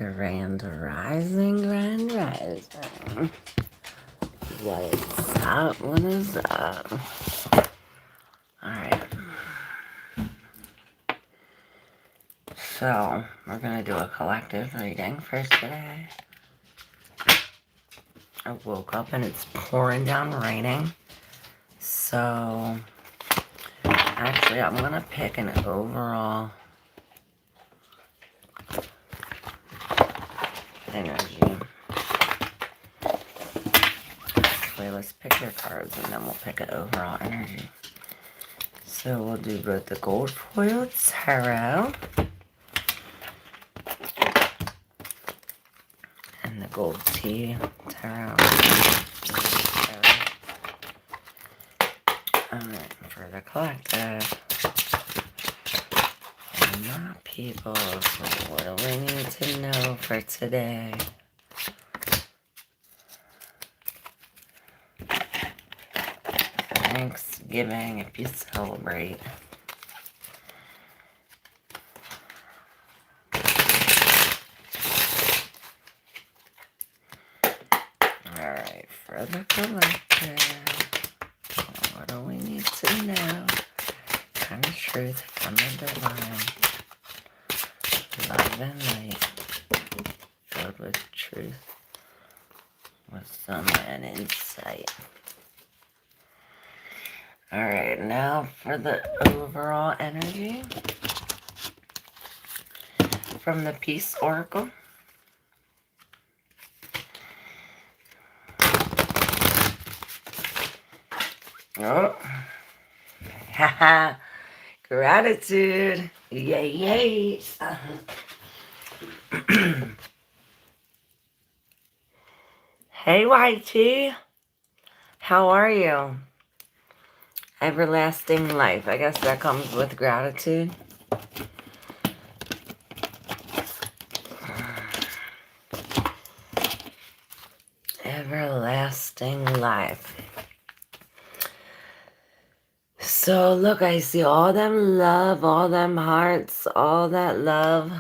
Grand Rising, Grand Rising. What is up? What is up? Alright. So, we're going to do a collective reading for today. I woke up and it's pouring down raining. So, actually, I'm going to pick an overall energy. Actually, let's pick your cards and then we'll pick an overall energy. So we'll do both the gold foil tarot and the gold tea tarot. Alright, for the collective. And my people, so what do we need to know for today? Thanksgiving, if you celebrate. Alright, for the collective, what do we need to know? Kind of truth from the divine. Love and light, filled with truth, wisdom and insight. Alright, now for the overall energy from the Peace Oracle. Oh, haha, gratitude, yay, yay. Hey, YT, how are you? Everlasting life. I guess that comes with gratitude. Everlasting life. So look, I see all them love, all them hearts, all that love.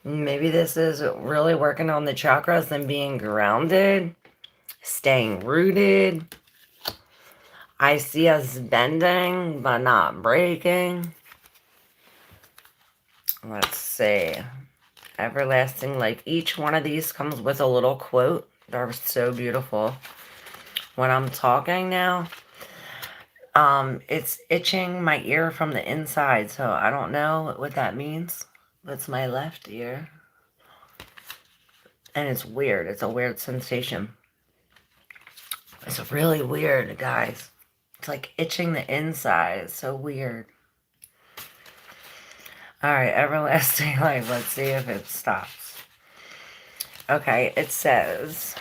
Maybe this is really working on the chakras and being grounded, staying rooted. I see us bending, but not breaking. Let's see. Everlasting, like each one of these comes with a little quote. They're so beautiful. When I'm talking now, it's itching my ear from the inside, so I don't know what that means. That's my left ear. And it's weird. It's a weird sensation. It's really weird, guys. It's like itching the inside. It's so weird. Alright, everlasting life. Let's see if it stops. Okay, it says,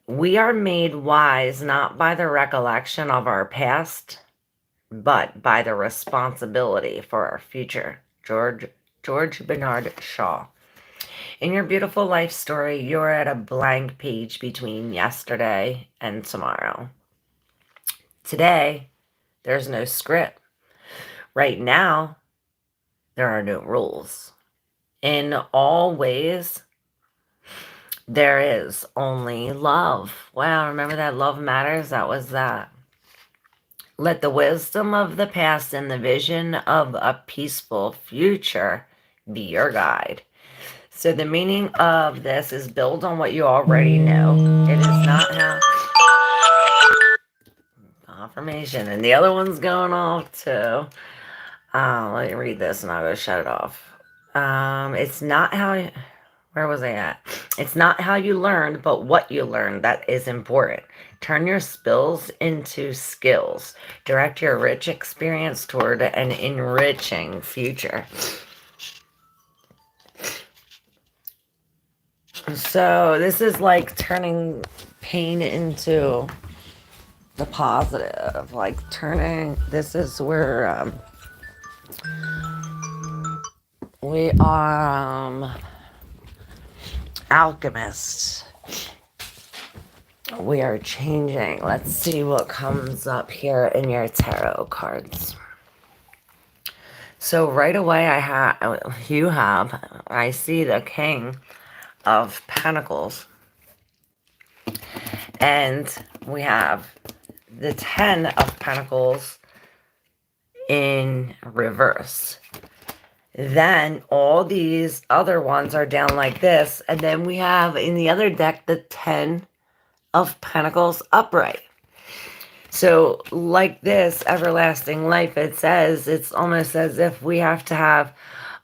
we are made wise not by the recollection of our past, but by the responsibility for our future. George Bernard Shaw. In your beautiful life story, you're at a blank page between yesterday and tomorrow. Today, there's no script. Right now, there are no rules. In all ways, there is only love. Wow, remember that love matters? That was that. Let the wisdom of the past and the vision of a peaceful future be your guide. So the meaning of this is build on what you already know. It is not how... Confirmation. And the other one's going off too. Let me read this and I'll go shut it off. It's not how... Where was I at? It's not how you learned, but what you learned that is important. Turn your spills into skills. Direct your rich experience toward an enriching future. So this is like turning pain into the positive. Like turning, this is where we are alchemists. We are changing. Let's see what comes up here in your tarot cards. So right away I see the King of Pentacles. And we have the 10 of Pentacles in reverse. Then all these other ones are down like this. And then we have in the other deck the 10 of Pentacles upright. So like this everlasting life, it says it's almost as if we have to have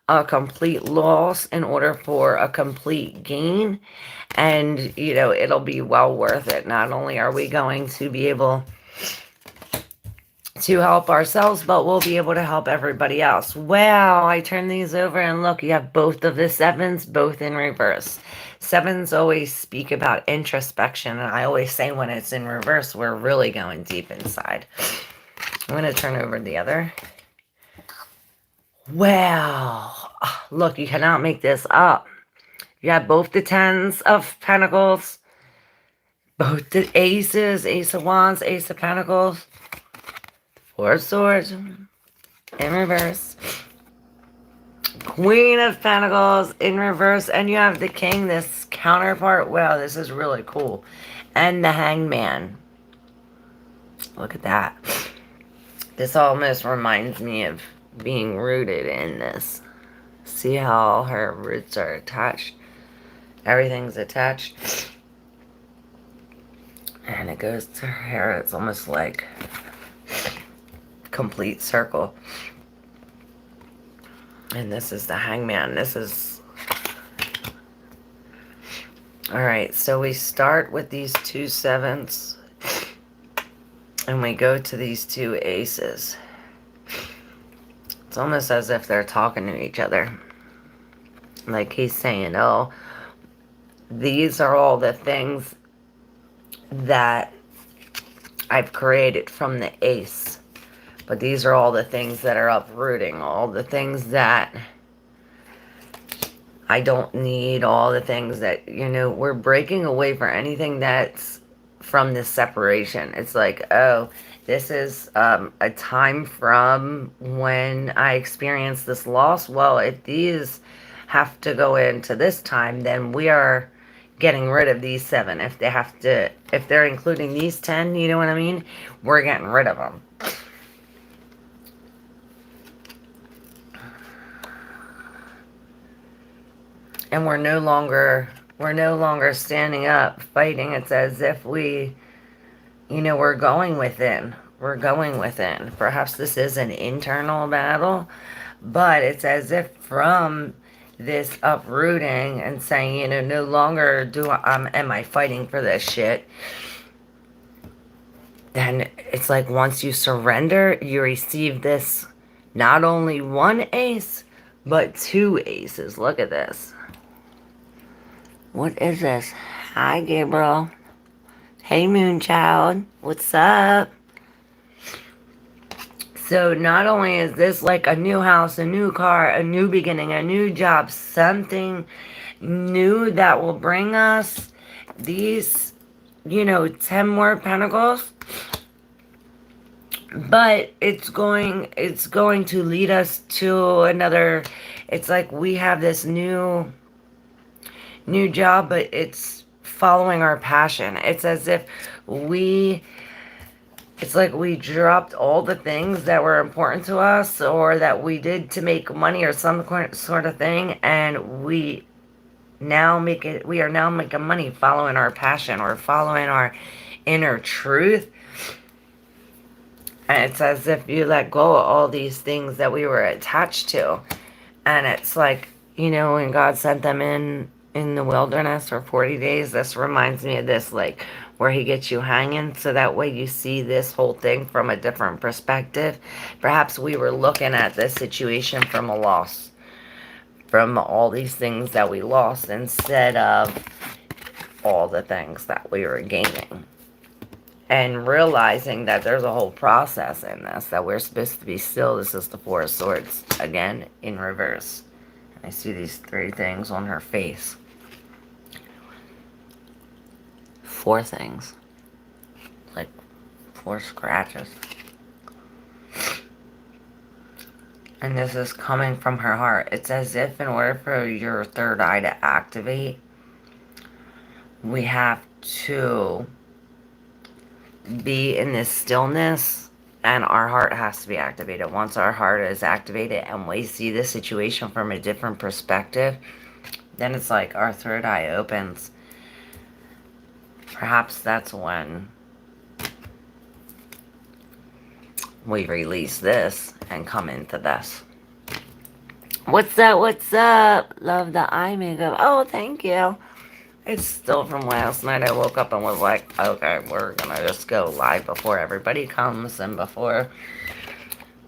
a complete loss in order for a complete gain. And, you know, it'll be well worth it. Not only are we going to be able to help ourselves, but we'll be able to help everybody else. Wow, I turn these over and look, you have both of the sevens, both in reverse. Sevens always speak about introspection, and I always say when it's in reverse, we're really going deep inside. I'm going to turn over the other. Wow, look, you cannot make this up. You have both the 10s of Pentacles, both the aces, Ace of Wands, Ace of Pentacles, Four of Swords in reverse, Queen of Pentacles in reverse, and you have the King, this counterpart. Wow, this is really cool. And the Hangman. Look at that. This almost reminds me of being rooted in this. See how her roots are attached? Everything's attached. And it goes to her hair. It's almost like a complete circle. And this is the Hangman. This is... Alright, so we start with these two sevens. And we go to these two aces. It's almost as if they're talking to each other. Like he's saying, oh, these are all the things that I've created from the ace. But these are all the things that are uprooting. All the things that I don't need. All the things that, you know, we're breaking away for anything that's from this separation. It's like, oh, this is a time from when I experienced this loss. Well, if these have to go into this time, then we are getting rid of these 7. If they have to, if they're including these 10, you know what I mean? We're getting rid of them. And we're no longer standing up fighting. It's as if we, you know, we're going within. We're going within. Perhaps this is an internal battle, but it's as if from this uprooting and saying, you know, no longer am I fighting for this shit. Then it's like once you surrender, you receive this, not only one ace, but 2 aces. Look at this. What is this? Hi, Gabriel. Hey, Moonchild. What's up? So not only is this like a new house, a new car, a new beginning, a new job, something new that will bring us these, you know, 10 more pentacles. But it's going to lead us to another. It's like we have this new job, but it's following our passion. It's as if it's like we dropped all the things that were important to us or that we did to make money or some sort of thing, and we are now making money following our passion or following our inner truth. And it's as if you let go of all these things that we were attached to. And it's like, you know, when God sent them in the wilderness for 40 days, this reminds me of this, like, where he gets you hanging, so that way you see this whole thing from a different perspective. Perhaps we were looking at this situation from a loss, from all these things that we lost, instead of all the things that we were gaining. And realizing that there's a whole process in this, that we're supposed to be still. This is the Four of Swords, again, in reverse. I see these 3 things on her face. 4 things. Like 4 scratches. And this is coming from her heart. It's as if in order for your third eye to activate, we have to be in this stillness, and our heart has to be activated. Once our heart is activated and we see the situation from a different perspective, then it's like our third eye opens. Perhaps that's when we release this and come into this. What's up? What's up? Love the eye makeup. Oh, thank you. It's still from last night. I woke up and was like, okay, we're gonna just go live before everybody comes and before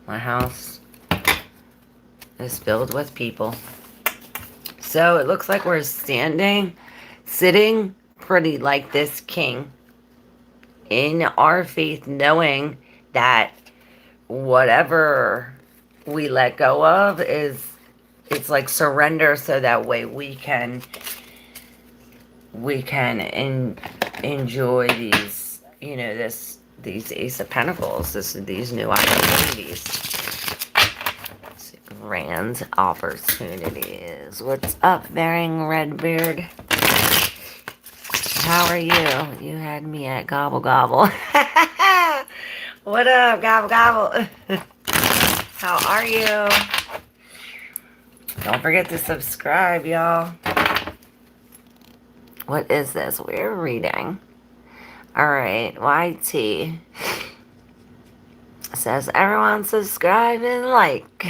my house is filled with people. So it looks like we're sitting pretty like this king in our faith, knowing that whatever we let go of it's like surrender, so that way we can enjoy these, these Ace of Pentacles, these new opportunities, grand opportunities. What's up, Bearing Redbeard? How are you? You had me at Gobble Gobble. What up, Gobble Gobble? How are you? Don't forget to subscribe, y'all. What is this? We're reading. Alright, YT says, everyone subscribe and like.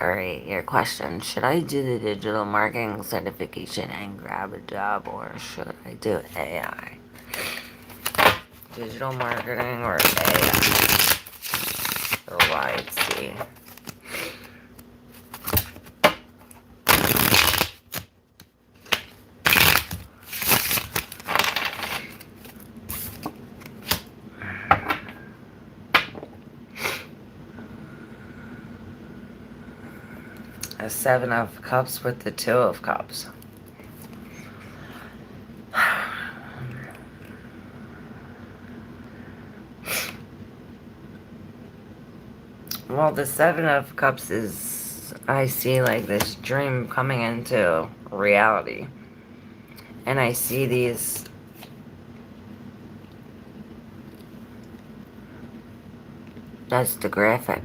Alright, your question. Should I do the digital marketing certification and grab a job, or should I do AI? Digital marketing or AI? Or YT? A 7 of Cups with the 2 of Cups. Well, the 7 of Cups is, I see like this dream coming into reality. And I see these, that's the graphic.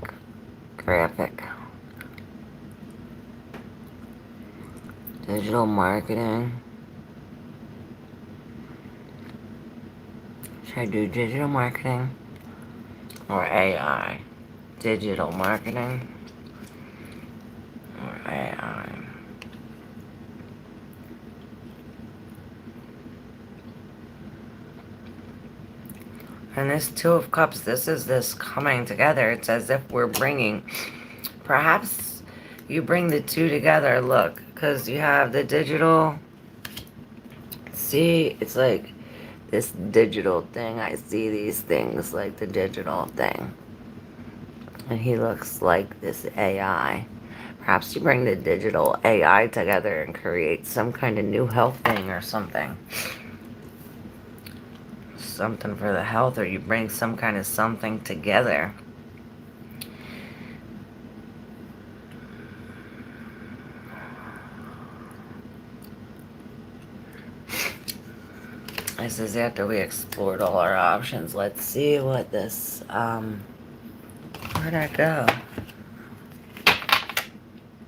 Digital marketing. Should I do digital marketing or AI? Digital marketing or AI? And this 2 of Cups, this is this coming together. It's as if we're bringing, perhaps you bring the 2 together, look, because you have the digital. See, it's like this digital thing. I see these things like the digital thing. And he looks like this AI. Perhaps you bring the digital AI together and create some kind of new health thing or something. Something for the health, or you bring some kind of something together. This is after we explored all our options. Let's see what this, where'd I go?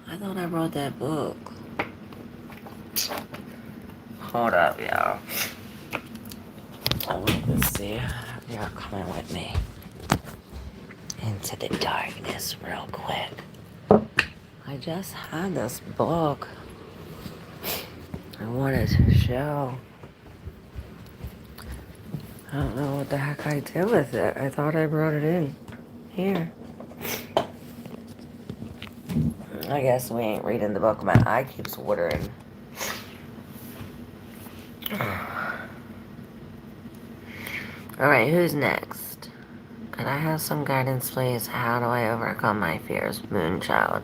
I thought I wrote that book. Hold up, y'all. I want to see. You're coming with me into the darkness real quick. I just had this book I wanted to show. I don't know what the heck I did with it. I thought I brought it in here. I guess we ain't reading the book. My eye keeps watering. Alright, who's next? Could I have some guidance, please? How do I overcome my fears? Moonchild.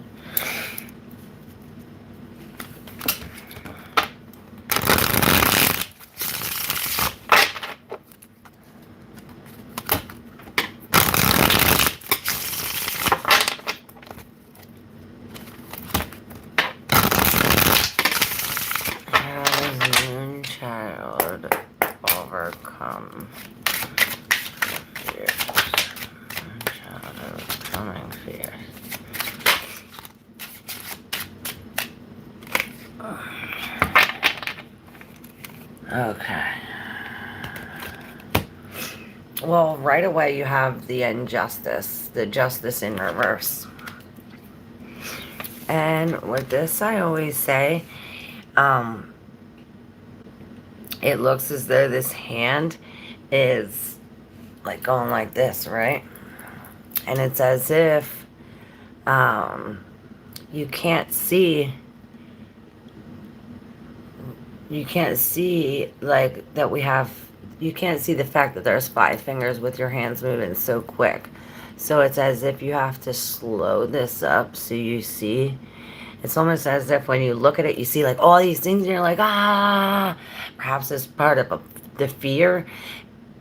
sphere. Okay. Well, right away you have the injustice, the justice in reverse. And with this, I always say, it looks as though this hand is like going like this, right? And it's as if you can't see like that we have, you can't see the fact that there's 5 fingers with your hands moving so quick. So it's as if you have to slow this up so you see. It's almost as if when you look at it, you see like all these things and you're like, ah, perhaps it's part of the fear.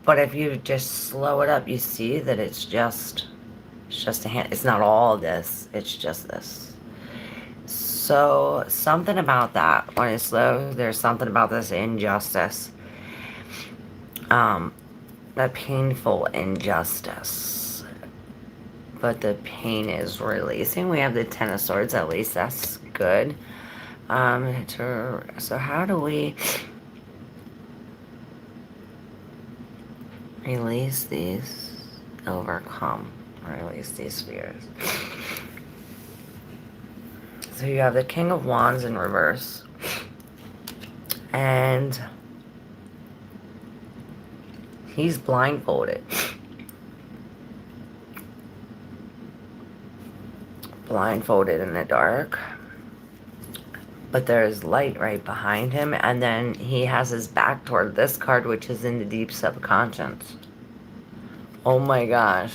But if you just slow it up, you see that it's just a hand. It's not all this. It's just this. So something about that, when it's slow, there's something about this injustice. A painful injustice. But the pain is releasing. We have the Ten of Swords, at least that's good. So how do we release these, overcome, release these fears? So you have the King of Wands in reverse. And he's blindfolded. Blindfolded in the dark. But there's light right behind him. And then he has his back toward this card, which is in the deep subconscious. Oh my gosh.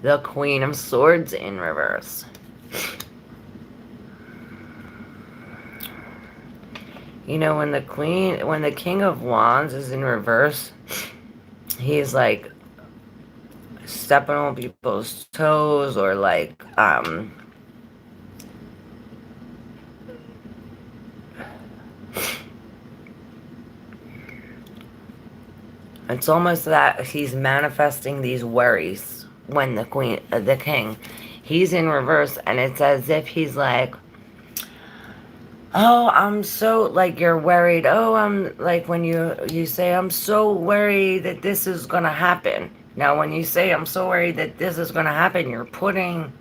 The Queen of Swords in reverse. You know, when the King of Wands is in reverse, he's like stepping on people's toes, or like, it's almost that he's manifesting these worries when the King, he's in reverse, and it's as if he's like, oh, I'm so, like, you're worried. Oh, I'm, like, when you say, I'm so worried that this is going to happen. Now, when you say, I'm so worried that this is going to happen, you're putting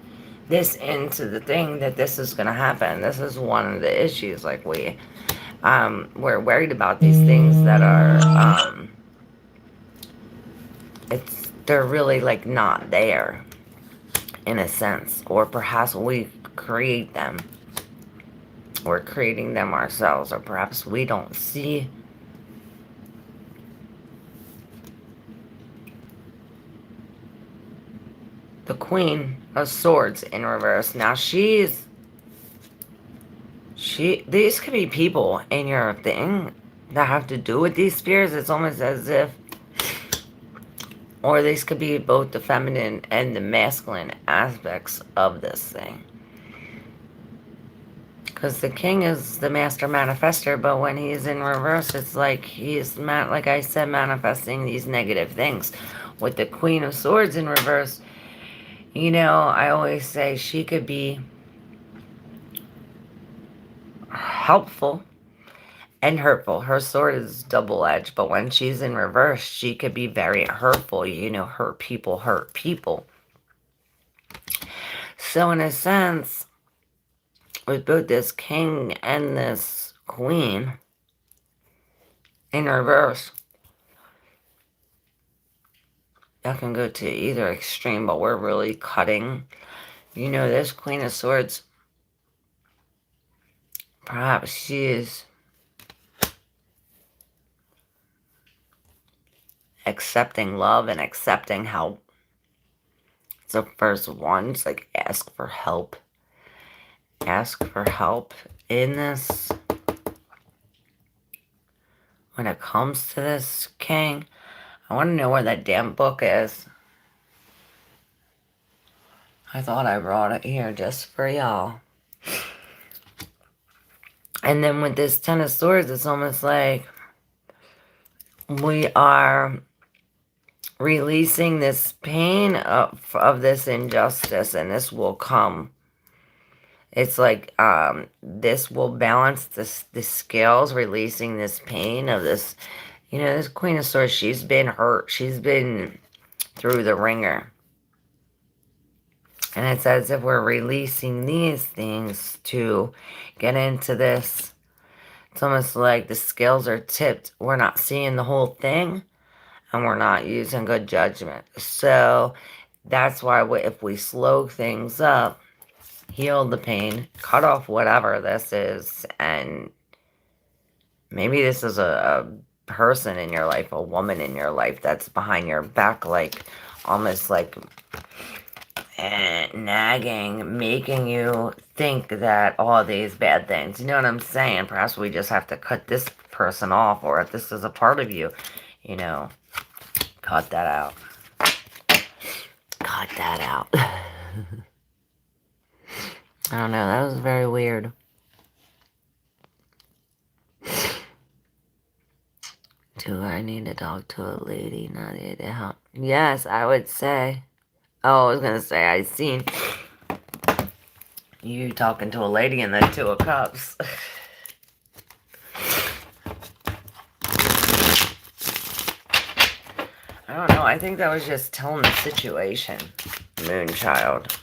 this into the thing that this is going to happen. This is one of the issues. Like, we're worried about these things that are, they're really, like, not there, in a sense. Or perhaps we create them. We're creating them ourselves, or perhaps we don't see. The Queen of Swords in reverse. Now these could be people in your thing that have to do with these spheres. It's almost as if, or these could be both the feminine and the masculine aspects of this thing. Because the King is the master manifester, but when he's in reverse, it's like he's, like I said, manifesting these negative things. With the Queen of Swords in reverse, you know, I always say she could be helpful and hurtful. Her sword is double-edged, but when she's in reverse, she could be very hurtful. You know, hurt people hurt people. So in a sense, with both this King and this Queen in reverse, that can go to either extreme, but we're really cutting. You know, this Queen of Swords, perhaps she is accepting love and accepting help. It's the first one. It's like, ask for help. Ask for help in this. When it comes to this King, I want to know where that damn book is. I thought I brought it here just for y'all. And then with this Ten of Swords, it's almost like we are releasing this pain of this injustice, and this will come. It's like this will balance the scales, releasing this pain of this. You know, this Queen of Swords, she's been hurt. She's been through the ringer. And it's as if we're releasing these things to get into this. It's almost like the scales are tipped. We're not seeing the whole thing, and we're not using good judgment. So that's why if we slow things up, heal the pain, cut off whatever this is, and maybe this is a person in your life, a woman in your life that's behind your back, like almost like nagging, making you think that all these bad things, you know what I'm saying? Perhaps we just have to cut this person off, or if this is a part of you, you know, cut that out. Cut that out. I don't know, that was very weird. Do I need to talk to a lady? Not to help. Yes, I would say. Oh, I was gonna say, I seen you talking to a lady in the Two of Cups. I don't know, I think that was just telling the situation, Moonchild.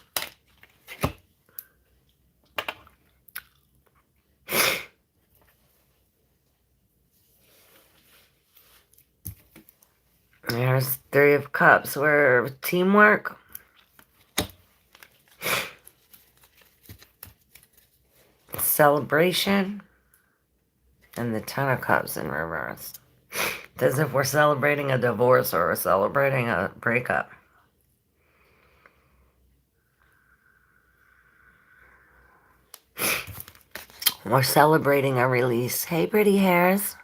There's Three of Cups, where teamwork. Celebration. And the Ten of Cups in reverse. It's as if we're celebrating a divorce or we're celebrating a breakup. We're celebrating a release. Hey, pretty hairs.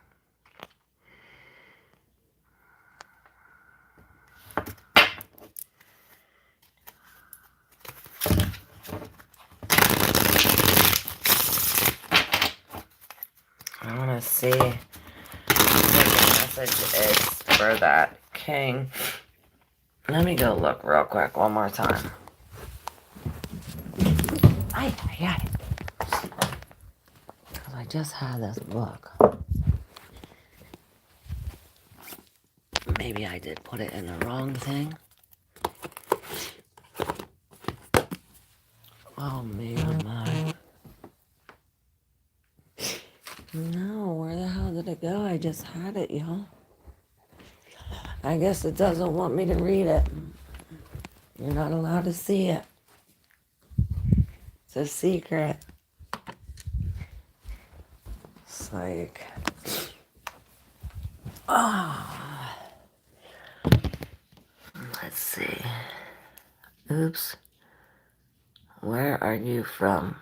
I want to see what the message is for that king. Let me go look real quick one more time. I just had this book. Maybe I did put it in the wrong thing. Oh, maybe my. No, where the hell did it go? I just had it, y'all. I guess it doesn't want me to read it. You're not allowed to see it. It's a secret. It's like... Oh. Let's see. Oops. Where are you from?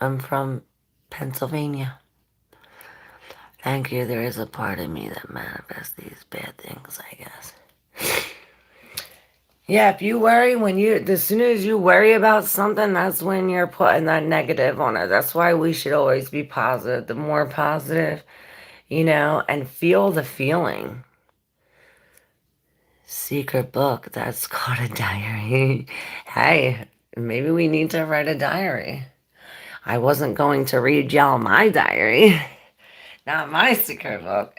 I'm from Pennsylvania. Thank you. There is a part of me that manifests these bad things, I guess. Yeah, if you worry as soon as you worry about something, that's when you're putting that negative on it. That's why we should always be positive. The more positive, and feel the feeling. Secret book, that's called a diary. Hey, maybe we need to write a diary. I wasn't going to read y'all my diary. Not my secret book.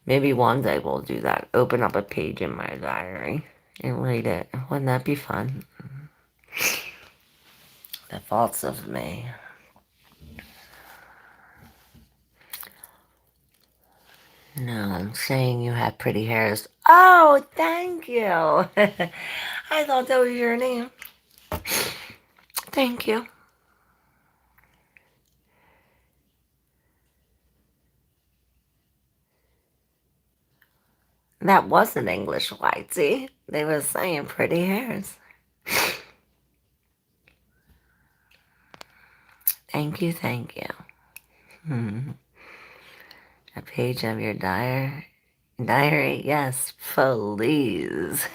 Maybe one day we'll do that. Open up a page in my diary and read it. Wouldn't that be fun? The faults of me. No, I'm saying you have pretty hairs. Oh, thank you. I thought that was your name. Thank you. That wasn't English, Whitey. They were saying pretty hairs. Thank you, thank you. A page of your diary? Yes, please.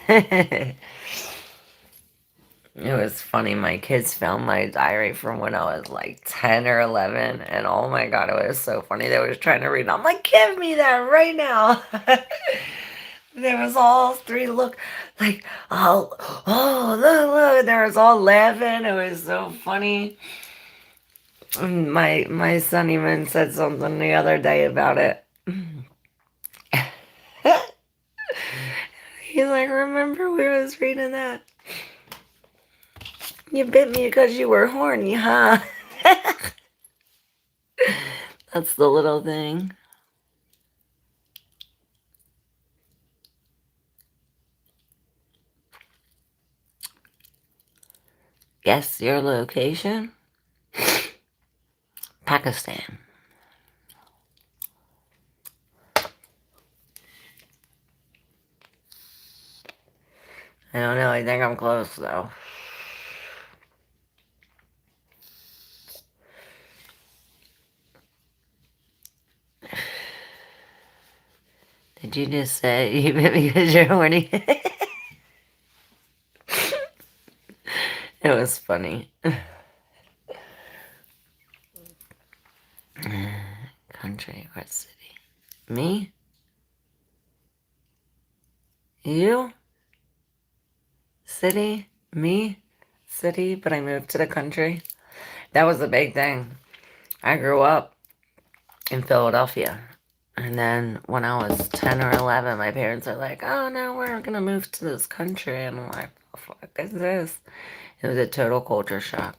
It was funny. My kids found my diary from when I was like 10 or 11. And oh my God, it was so funny. They were trying to read it. I'm like, give me that right now. There was all three look like, look. There was all laughing. It was so funny. And my son even said something the other day about it. He's like, remember we was reading that? You bit me because you were horny, huh? That's the little thing. Guess your location? Pakistan. I don't know. I think I'm close, though. Did you just say you bit me because you're horny? It was funny. Country or city? Me? You? City? Me? City? But I moved to the country. That was the big thing. I grew up in Philadelphia. And then when I was 10 or 11, my parents are like, oh, no, we're going to move to this country. And I'm like, what the fuck is this? It was a total culture shock.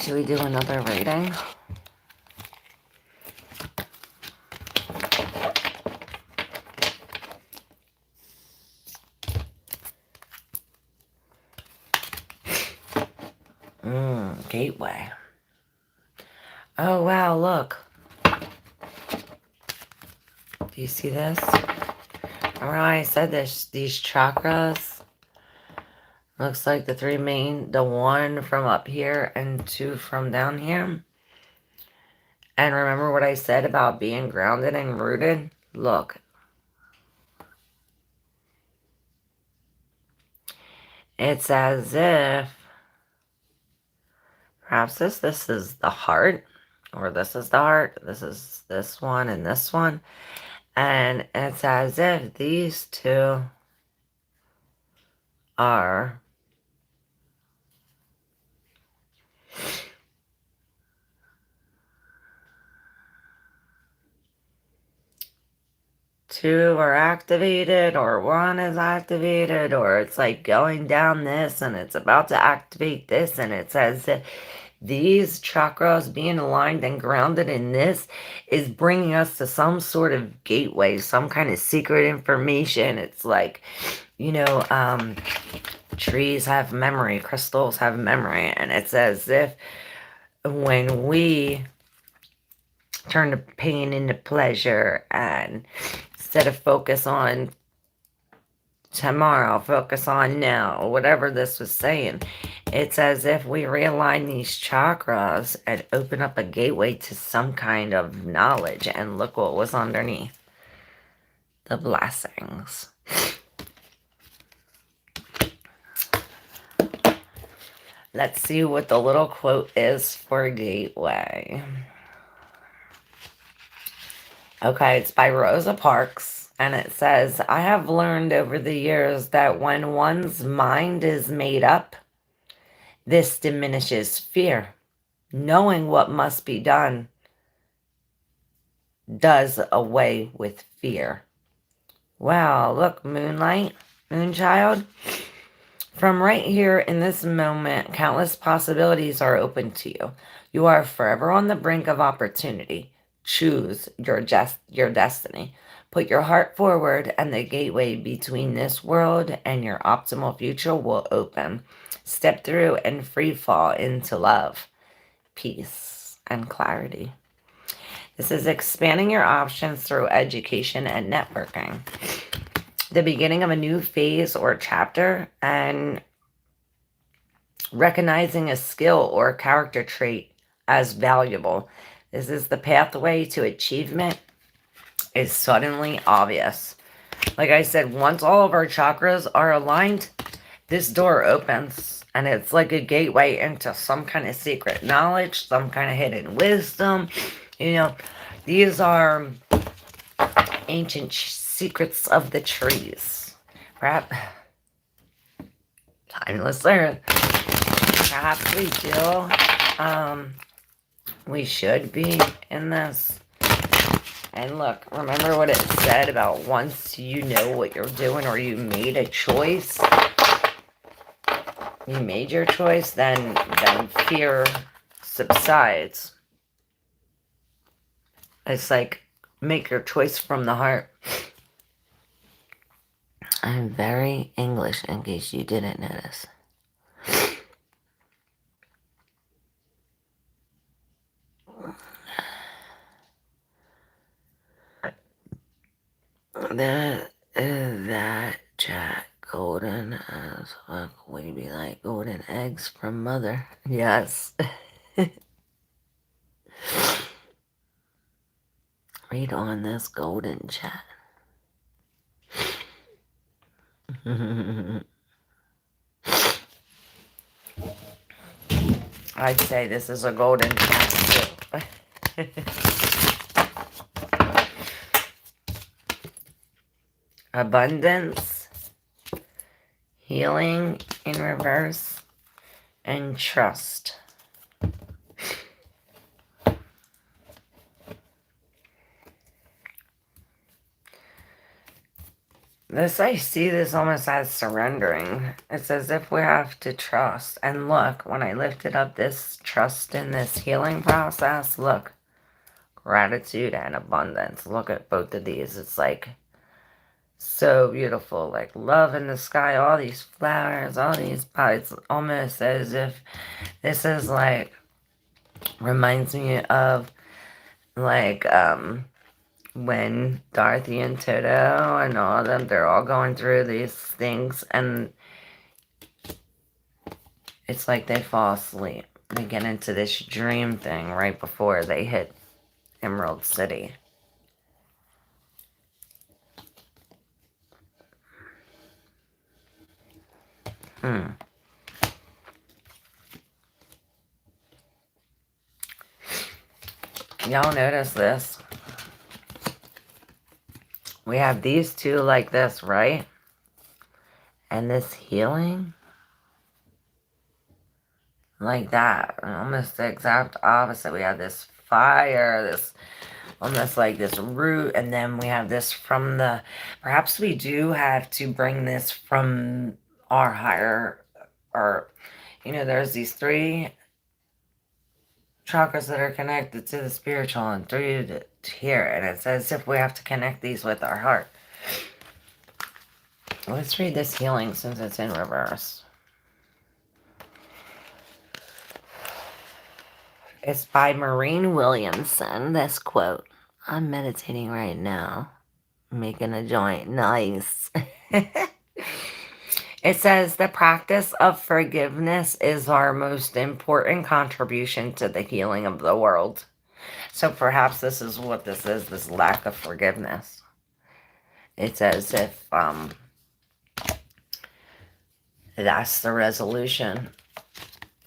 Should we do another rating? Gateway. Oh, wow, look. Do you see this? Remember how I said this? These chakras? Looks like the three main, the one from up here and two from down here. And remember what I said about being grounded and rooted? Look. It's as if perhaps this is the heart, or this is the heart, this is this one and this one. And it's as if these two are two are activated, or one is activated, or it's like going down this and it's about to activate this, and it's as if these chakras being aligned and grounded in this is bringing us to some sort of gateway, some kind of secret information. It's like, trees have memory, crystals have memory, and it's as if when we turn the pain into pleasure, and instead of focus on tomorrow, focus on now, whatever this was saying, it's as if we realign these chakras and open up a gateway to some kind of knowledge. And look what was underneath. The blessings. Let's see what the little quote is for gateway. Okay, it's by Rosa Parks, and it says, I have learned over the years that when one's mind is made up, this diminishes fear. Knowing what must be done does away with fear. Wow, look, Moonlight, Moonchild. From right here in this moment, countless possibilities are open to you. You are forever on the brink of opportunity. Choose your destiny. Put your heart forward, and the gateway between this world and your optimal future will open. Step through and free fall into love, peace, and clarity. This is expanding your options through education and networking. The beginning of a new phase or chapter, and recognizing a skill or character trait as valuable. This is the pathway to achievement is suddenly obvious. Like I said, once all of our chakras are aligned, this door opens. And it's like a gateway into some kind of secret knowledge, some kind of hidden wisdom. You know, these are ancient secrets of the trees. Perhaps, timeless earth. Perhaps we do. We should be in this. And look, remember what it said about once you know what you're doing or you made a choice, you made your choice, then fear subsides. It's like, make your choice from the heart. I'm very English, in case you didn't notice. That chat golden as fuck. We be like golden eggs from mother. Yes. Read on this golden chat. I'd say this is a golden chat too. Abundance, healing in reverse, and trust. I see this almost as surrendering. It's as if we have to trust. And look, when I lifted up this trust in this healing process, look, gratitude and abundance. Look at both of these. It's like so beautiful, like love in the sky, all these flowers, all these it's almost as if this is like, reminds me of like when Dorothy and Toto and all of them, they're all going through these things, and it's like they fall asleep. They get into this dream thing right before they hit Emerald City. Y'all notice this? We have these two like this, right? And this healing, like that. Almost the exact opposite. We have this fire, this almost like this root, and then we have this from the, perhaps we do have to bring this from our higher, or, you know, there's these 3 chakras that are connected to the spiritual and 3 to here, and it's as if we have to connect these with our heart. Let's read this healing since it's in reverse. It's by Maureen Williamson, this quote. I'm meditating right now, making a joint. Nice. It says, the practice of forgiveness is our most important contribution to the healing of the world. So perhaps this is what this is, this lack of forgiveness. It's as if that's the resolution.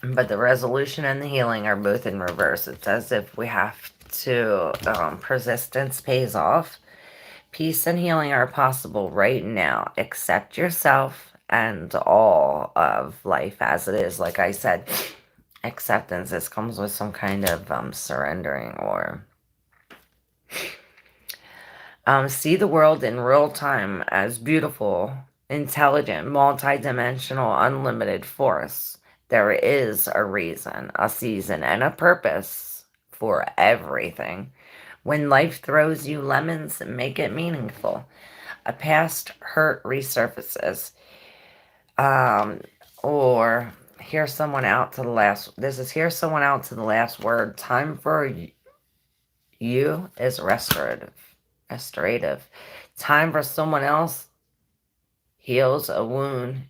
But the resolution and the healing are both in reverse. It's as if we have to, persistence pays off. Peace and healing are possible right now. Accept yourself and all of life as it is. Like I said, acceptance, this comes with some kind of surrendering or see the world in real time as beautiful, intelligent, multidimensional, unlimited force. There is a reason, a season, and a purpose for everything. When life throws you lemons, make it meaningful. A past hurt resurfaces. Or hear someone out to the last. This is hear someone out to the last word. Time for you is restorative. Time for someone else heals a wound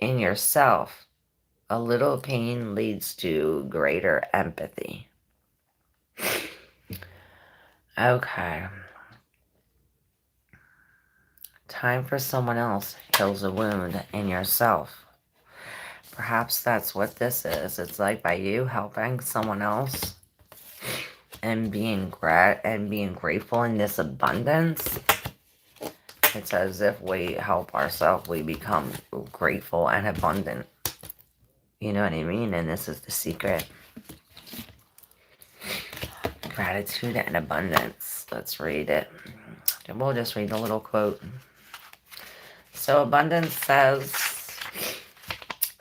in yourself. A little pain leads to greater empathy. Okay. Time for someone else heals a wound in yourself. Perhaps that's what this is. It's like by you helping someone else and being grateful in this abundance. It's as if we help ourselves, we become grateful and abundant. You know what I mean? And this is the secret. Gratitude and abundance. Let's read it. We'll just read a little quote. So abundance says,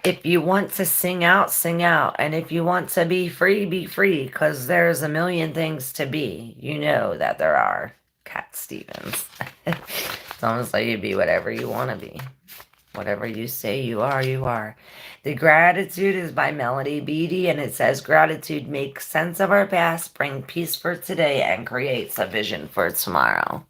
if you want to sing out, sing out. And if you want to be free, be free. Because there's a million things to be. You know that there are. Cat Stevens. It's almost like you be whatever you want to be. Whatever you say you are, you are. The Gratitude is by Melody Beattie, and it says, gratitude makes sense of our past, bring peace for today, and creates a vision for tomorrow.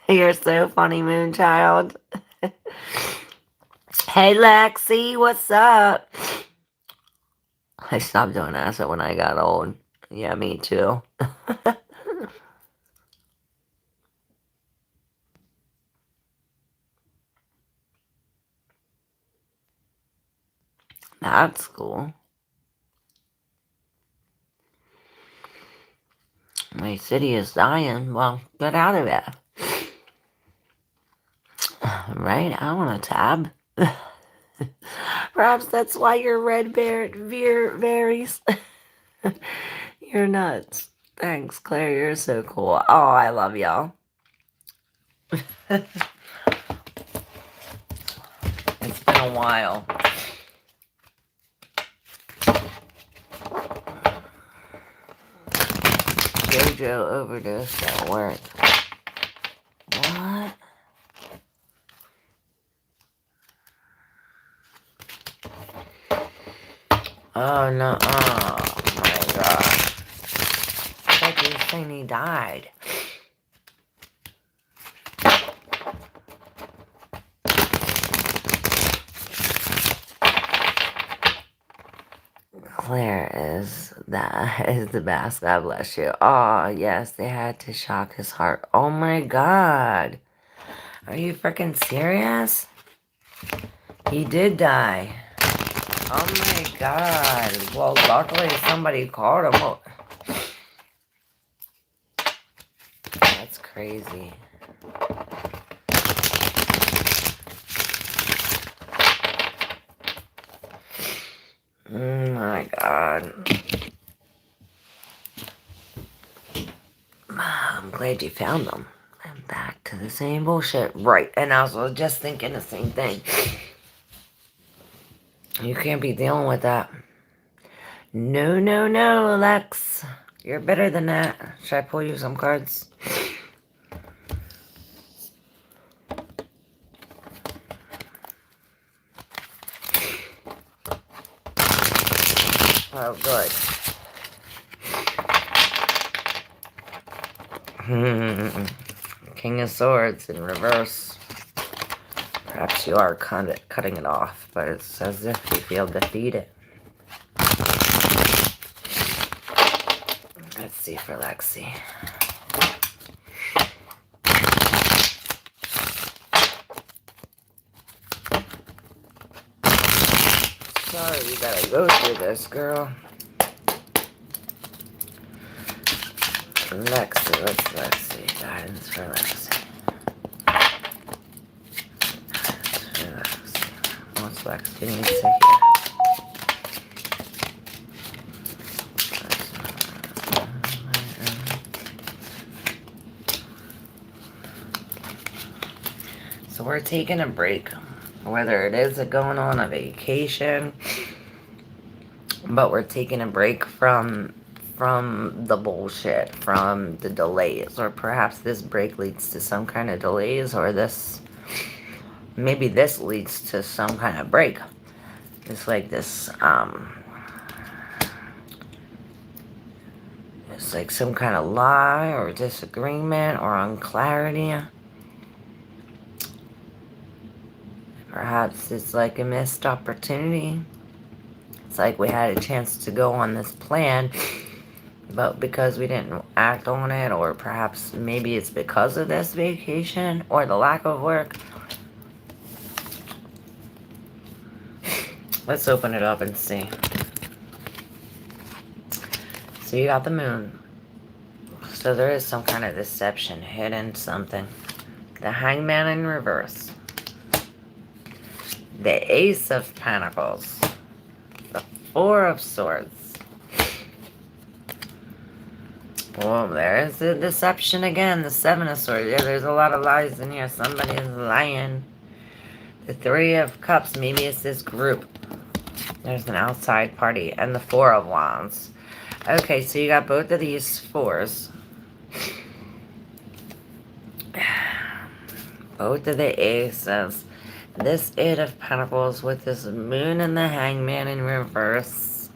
You're so funny, Moonchild. Hey, Lexi, what's up? I stopped doing acid when I got old. Yeah, me too. That's cool. My city is dying. Well, get out of it. Right? I want a tab. Perhaps that's why you're red berries. You're nuts. Thanks, Claire. You're so cool. Oh, I love y'all. It's been a while. JoJo overdosed at work. What? Oh, no. Oh, my gosh. I thought you were saying he died. Claire is the best. God bless you. Oh, yes, they had to shock his heart. Oh, my God. Are you freaking serious? He did die. Oh, my God. Well, luckily somebody called him. Oh, that's crazy. Oh, my God. I'm glad you found them. I'm back to the same bullshit. Right. And I was just thinking the same thing. You can't be dealing with that. No, no, no, Lex. You're better than that. Should I pull you some cards? Oh, good. King of Swords in reverse. Perhaps you are cutting it off, but it's as if you feel defeated. Let's see for Lexi. Sorry you gotta go through this, girl. Lexi, what's Lexi? Guidance for Lexi. What's Lexi need to hear? So we're taking a break, whether it is going on a vacation, but we're taking a break from the bullshit, from the delays, or perhaps this break leads to some kind of delays, or maybe this leads to some kind of break. It's like this, it's like some kind of lie or disagreement or unclarity. Perhaps it's like a missed opportunity. It's like we had a chance to go on this plan, but because we didn't act on it, or perhaps maybe it's because of this vacation or the lack of work. Let's open it up and see. So you got the moon. So there is some kind of deception, hidden something. The Hangman in reverse. The Ace of Pentacles. The Four of Swords. Well, there's the deception again. The Seven of Swords. Yeah, there's a lot of lies in here. Somebody is lying. The Three of Cups. Maybe it's this group. There's an outside party. And the Four of Wands. Okay, so you got both of these fours. Both of the aces. This Eight of Pentacles with this moon and the Hangman in reverse.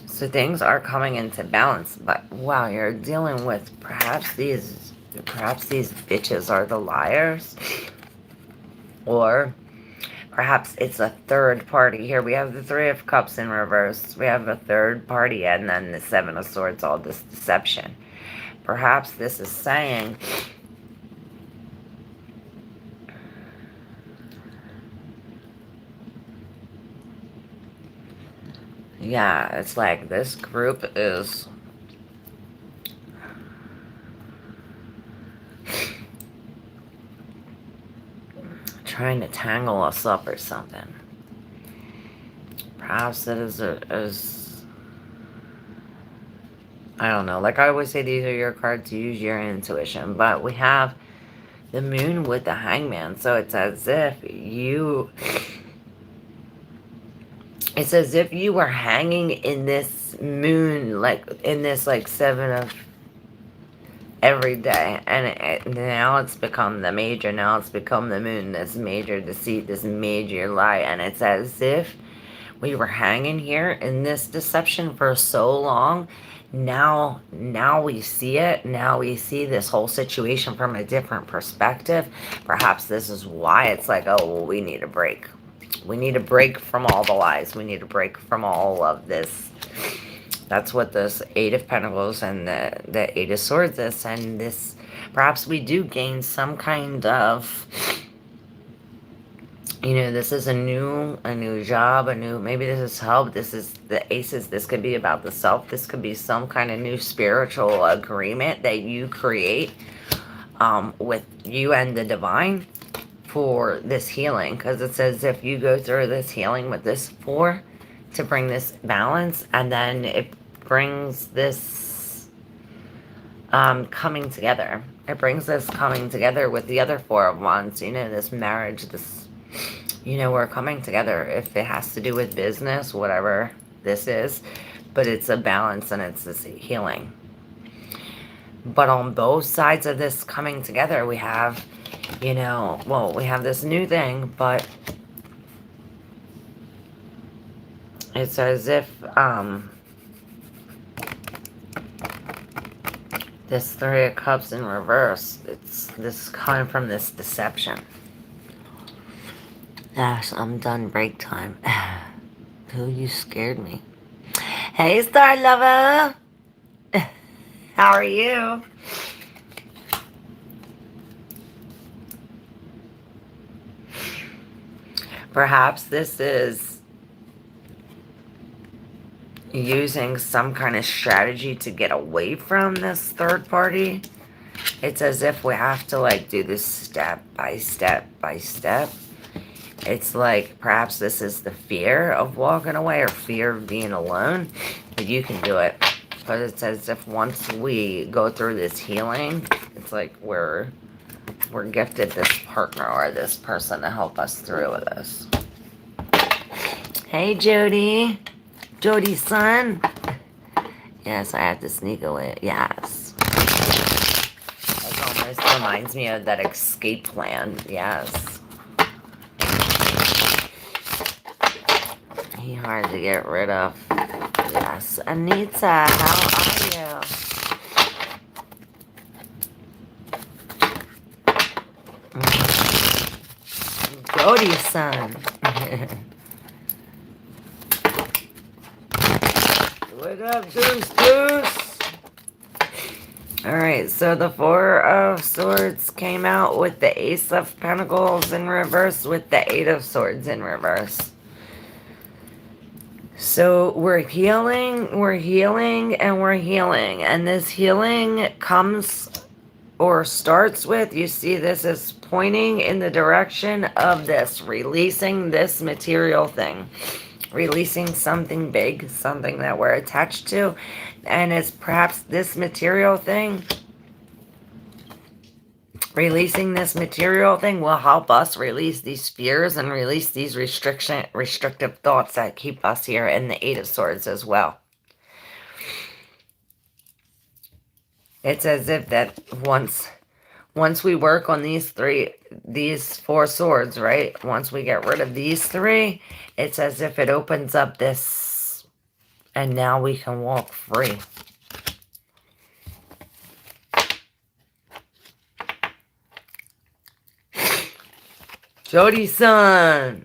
So things are coming into balance. But wow, you're dealing with perhaps these bitches are the liars. Or perhaps it's a third party. Here we have the Three of Cups in reverse. We have a third party, and then the Seven of Swords, all this deception. Perhaps this is saying, yeah, it's like this group is trying to tangle us up or something. Perhaps it is I don't know. Like I always say, these are your cards. Use your intuition. But we have the moon with the Hangman. So it's as if you... It's as if you were hanging in this moon, like in this like seven of every day. And now it's become the major. Now it's become the moon, this major deceit, this major lie. And it's as if we were hanging here in this deception for so long. Now we see it. Now we see this whole situation from a different perspective. Perhaps this is why it's like, oh, well, we need a break. We need a break from all the lies. We need a break from all of this. That's what this Eight of Pentacles and the Eight of Swords is. And this, perhaps we do gain some kind of, you know, this is a new job, maybe this is help. This is the aces. This could be about the self. This could be some kind of new spiritual agreement that you create with you and the divine for this healing. Because it says if you go through this healing with this four to bring this balance, and then it brings this coming together. It brings this coming together with the other Four of Wands, you know, this marriage, this, you know, we're coming together. If it has to do with business, whatever this is, but it's a balance and it's this healing. But on both sides of this coming together, we have, you know, well, we have this new thing, but it's as if this Three of Cups in reverse, it's this coming from this deception. Gosh, I'm done break time. Ooh, you scared me. Hey, Star Lover. How are you? Perhaps this is using some kind of strategy to get away from this third party. It's as if we have to like do this step by step by step. It's like perhaps this is the fear of walking away or fear of being alone, but you can do it. But it's as if once we go through this healing, it's like we're gifted this partner or this person to help us through with this. Hey, Jody. Jody's son. Yes, I have to sneak away. Yes. That almost reminds me of that escape plan. Yes. He hard to get rid of. Yes. Anita, how are you? Jody-san. What up, Deuce? Alright, so the Four of Swords came out with the Ace of Pentacles in reverse with the Eight of Swords in reverse. So we're healing, and this healing comes or starts with, you see this is pointing in the direction of this, releasing this material thing, releasing something big, something that we're attached to, and it's perhaps this material thing. Releasing this material thing will help us release these fears and release these restrictive thoughts that keep us here in the Eight of Swords as well. It's as if that once we work on these four swords, right? Once we get rid of these three, it's as if it opens up this, and now we can walk free. Jody-san.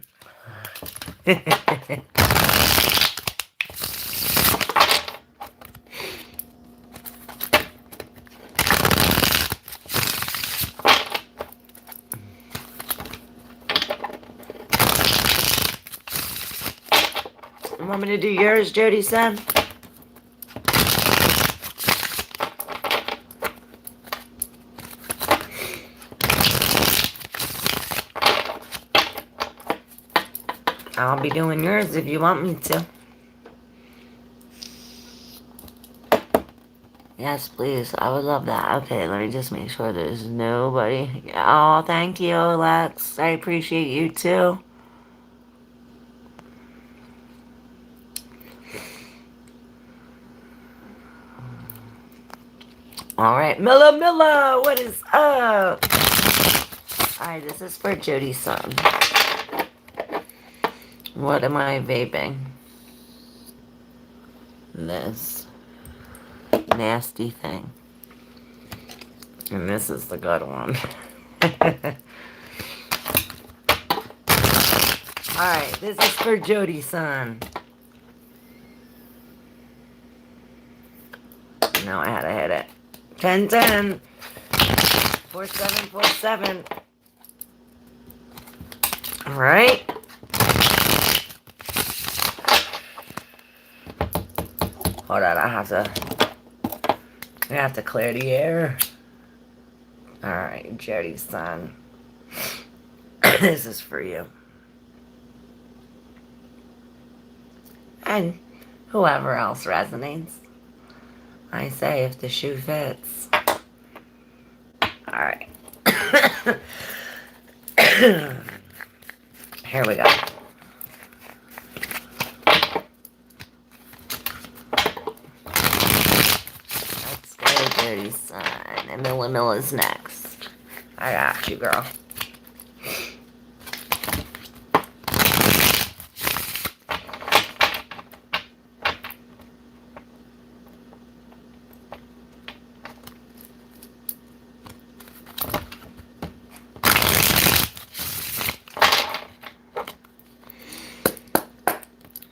You want me to do yours, Jody-san? I'll be doing yours if you want me to. Yes, please. I would love that. Okay, let me just make sure there's nobody. Oh, thank you, Lex. I appreciate you too. Alright, Milla, what is up? Alright, this is for Jody-san. What am I vaping? This nasty thing. And this is the good one. Alright, this is for Jody-san. Now I had to hit it. 10-10. 4747. Alright. Hold on, I have to clear the air. Alright, Jody-san. This is for you. And whoever else resonates. I say if the shoe fits. Alright. Here we go. Let's go, Jody-san. And Milla's next. I got you, girl.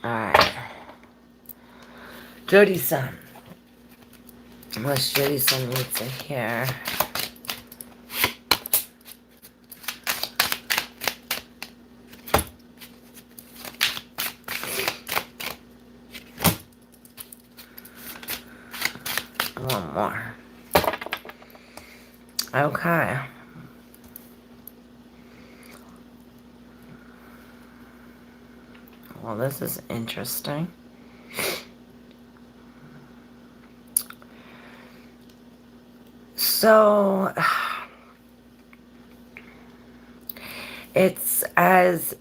Alright. Jody-san. What's Jody-san needs to hear? One more. Okay. Well, this is interesting. So, it's as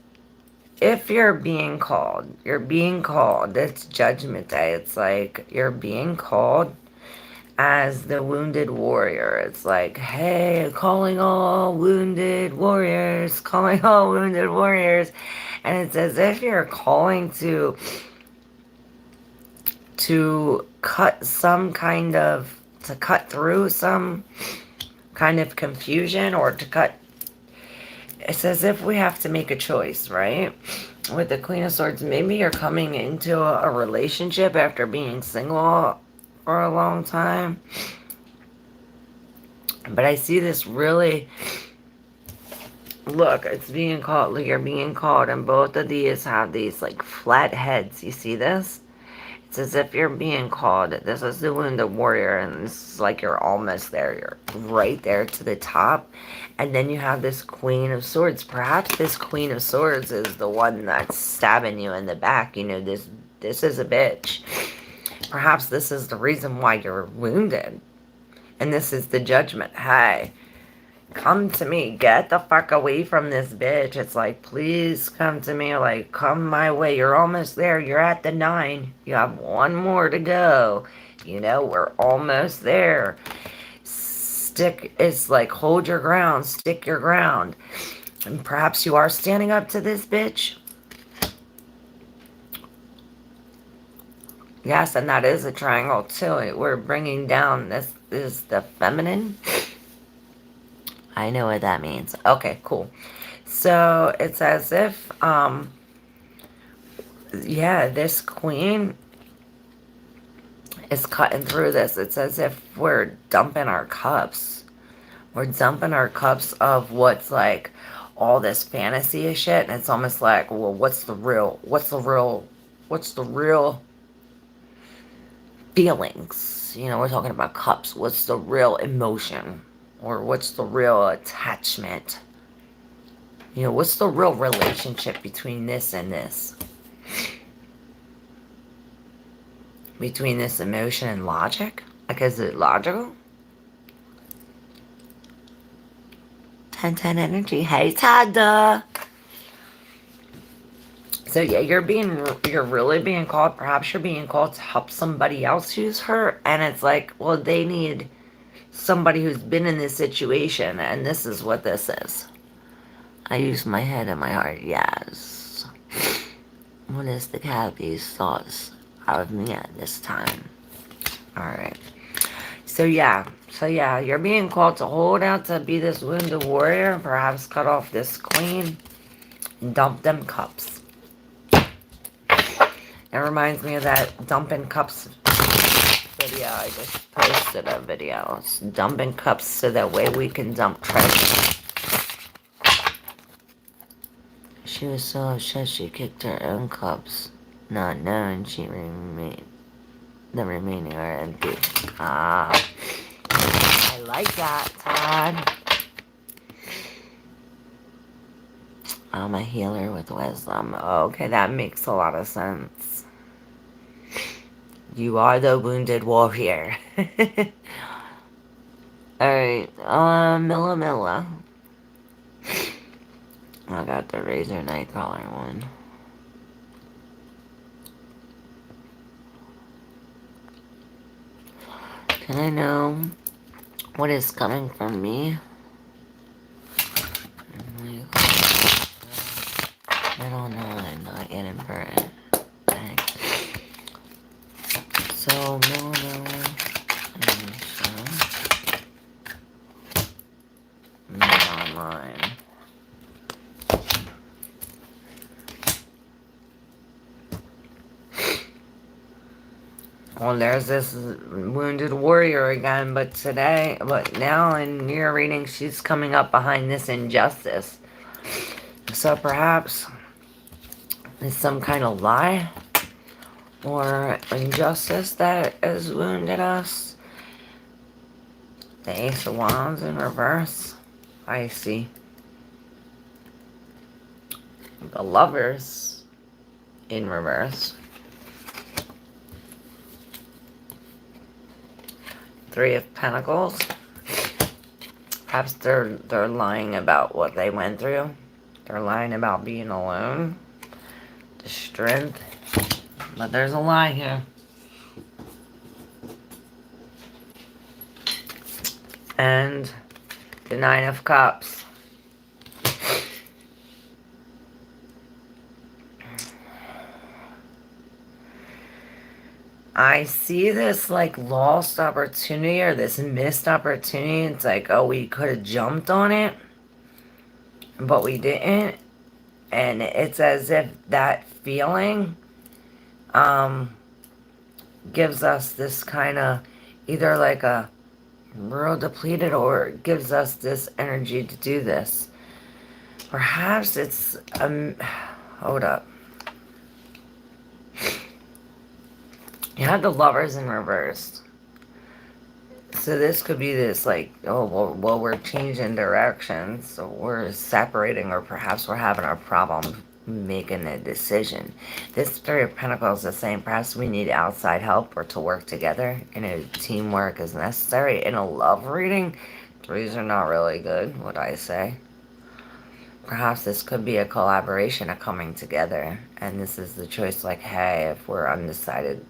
if you're being called. You're being called. It's Judgment Day. It's like you're being called as the wounded warrior. It's like, hey, calling all wounded warriors, calling all wounded warriors. And it's as if you're calling to cut some kind of, to cut through some kind of confusion, or to cut, It's as if we have to make a choice, right? With the Queen of Swords, maybe you're coming into a relationship after being single for a long time. But I see this really, look, it's being called, like you're being called, and both of these have these like flat heads. You see this? It's as if you're being called. This is the Wounded Warrior, and this is like you're almost there. You're right there to the top. And then you have this Queen of Swords. Perhaps this Queen of Swords is the one that's stabbing you in the back. You know, this is a bitch. Perhaps this is the reason why you're wounded. And this is the judgment. Hey, come to me. Get the fuck away from this bitch. It's like, please come to me. Like, come my way. You're almost there. You're at the 9. You have one more to go. You know, we're almost there. It's like, hold your ground. Stick your ground. And perhaps you are standing up to this bitch. Yes, and that is a triangle too. We're bringing down, this is the feminine. I know what that means. Okay, cool. So it's as if, yeah, this queen is cutting through this. It's as if we're dumping our cups. We're dumping our cups of what's like all this fantasy shit. And it's almost like, well, what's the real feelings? You know, we're talking about cups. What's the real emotion? Or what's the real attachment? You know, what's the real relationship between this and this? Between this emotion and logic? Like, is it logical? 10-10 energy. Hey, Tada! So, yeah, you're really being called. Perhaps you're being called to help somebody else who's hurt. And it's like, well, they need somebody who's been in this situation. And this is what this is. I use my head and my heart. Yes. What is the Cappy's thoughts of me at this time? Alright. So yeah, you're being called to hold out to be this wounded warrior. Perhaps cut off this queen. And dump them cups. It reminds me of that dumping cups video. I just posted a video. It's dumping cups so that way we can dump treasure. She was so upset she kicked her own cups, not knowing the remaining are empty. Ah, I like that, Todd. I'm a healer with wisdom. Okay, that makes a lot of sense. You are the wounded warrior. Alright, Milla. I got the Razor Nightcrawler one. Can I know what is coming from me? I don't know. I'm not getting burnt. So, Milla. Online. Well, there's this wounded warrior again, but now in your reading, she's coming up behind this injustice. So perhaps it's some kind of lie or injustice that has wounded us. The Ace of Wands in reverse. I see. The Lovers in reverse. Three of Pentacles. Perhaps they're lying about what they went through. They're lying about being alone. The Strength. But there's a lie here. And the Nine of Cups. I see this like lost opportunity or this missed opportunity. It's like, oh, we could have jumped on it. but we didn't. And it's as if that feeling gives us this kind of either like a real depleted, or it gives us this energy to do this. Perhaps it's hold up. You had the Lovers in reverse. So this could be this like, oh, well, we're changing directions, so we're separating, or perhaps we're having a problem making a decision. This Three of Pentacles is the same. Perhaps we need outside help or to work together, and teamwork is necessary. In a love reading, threes are not really good, would I say. Perhaps this could be a collaboration, a coming together, and this is the choice, like, hey, if we're undecided,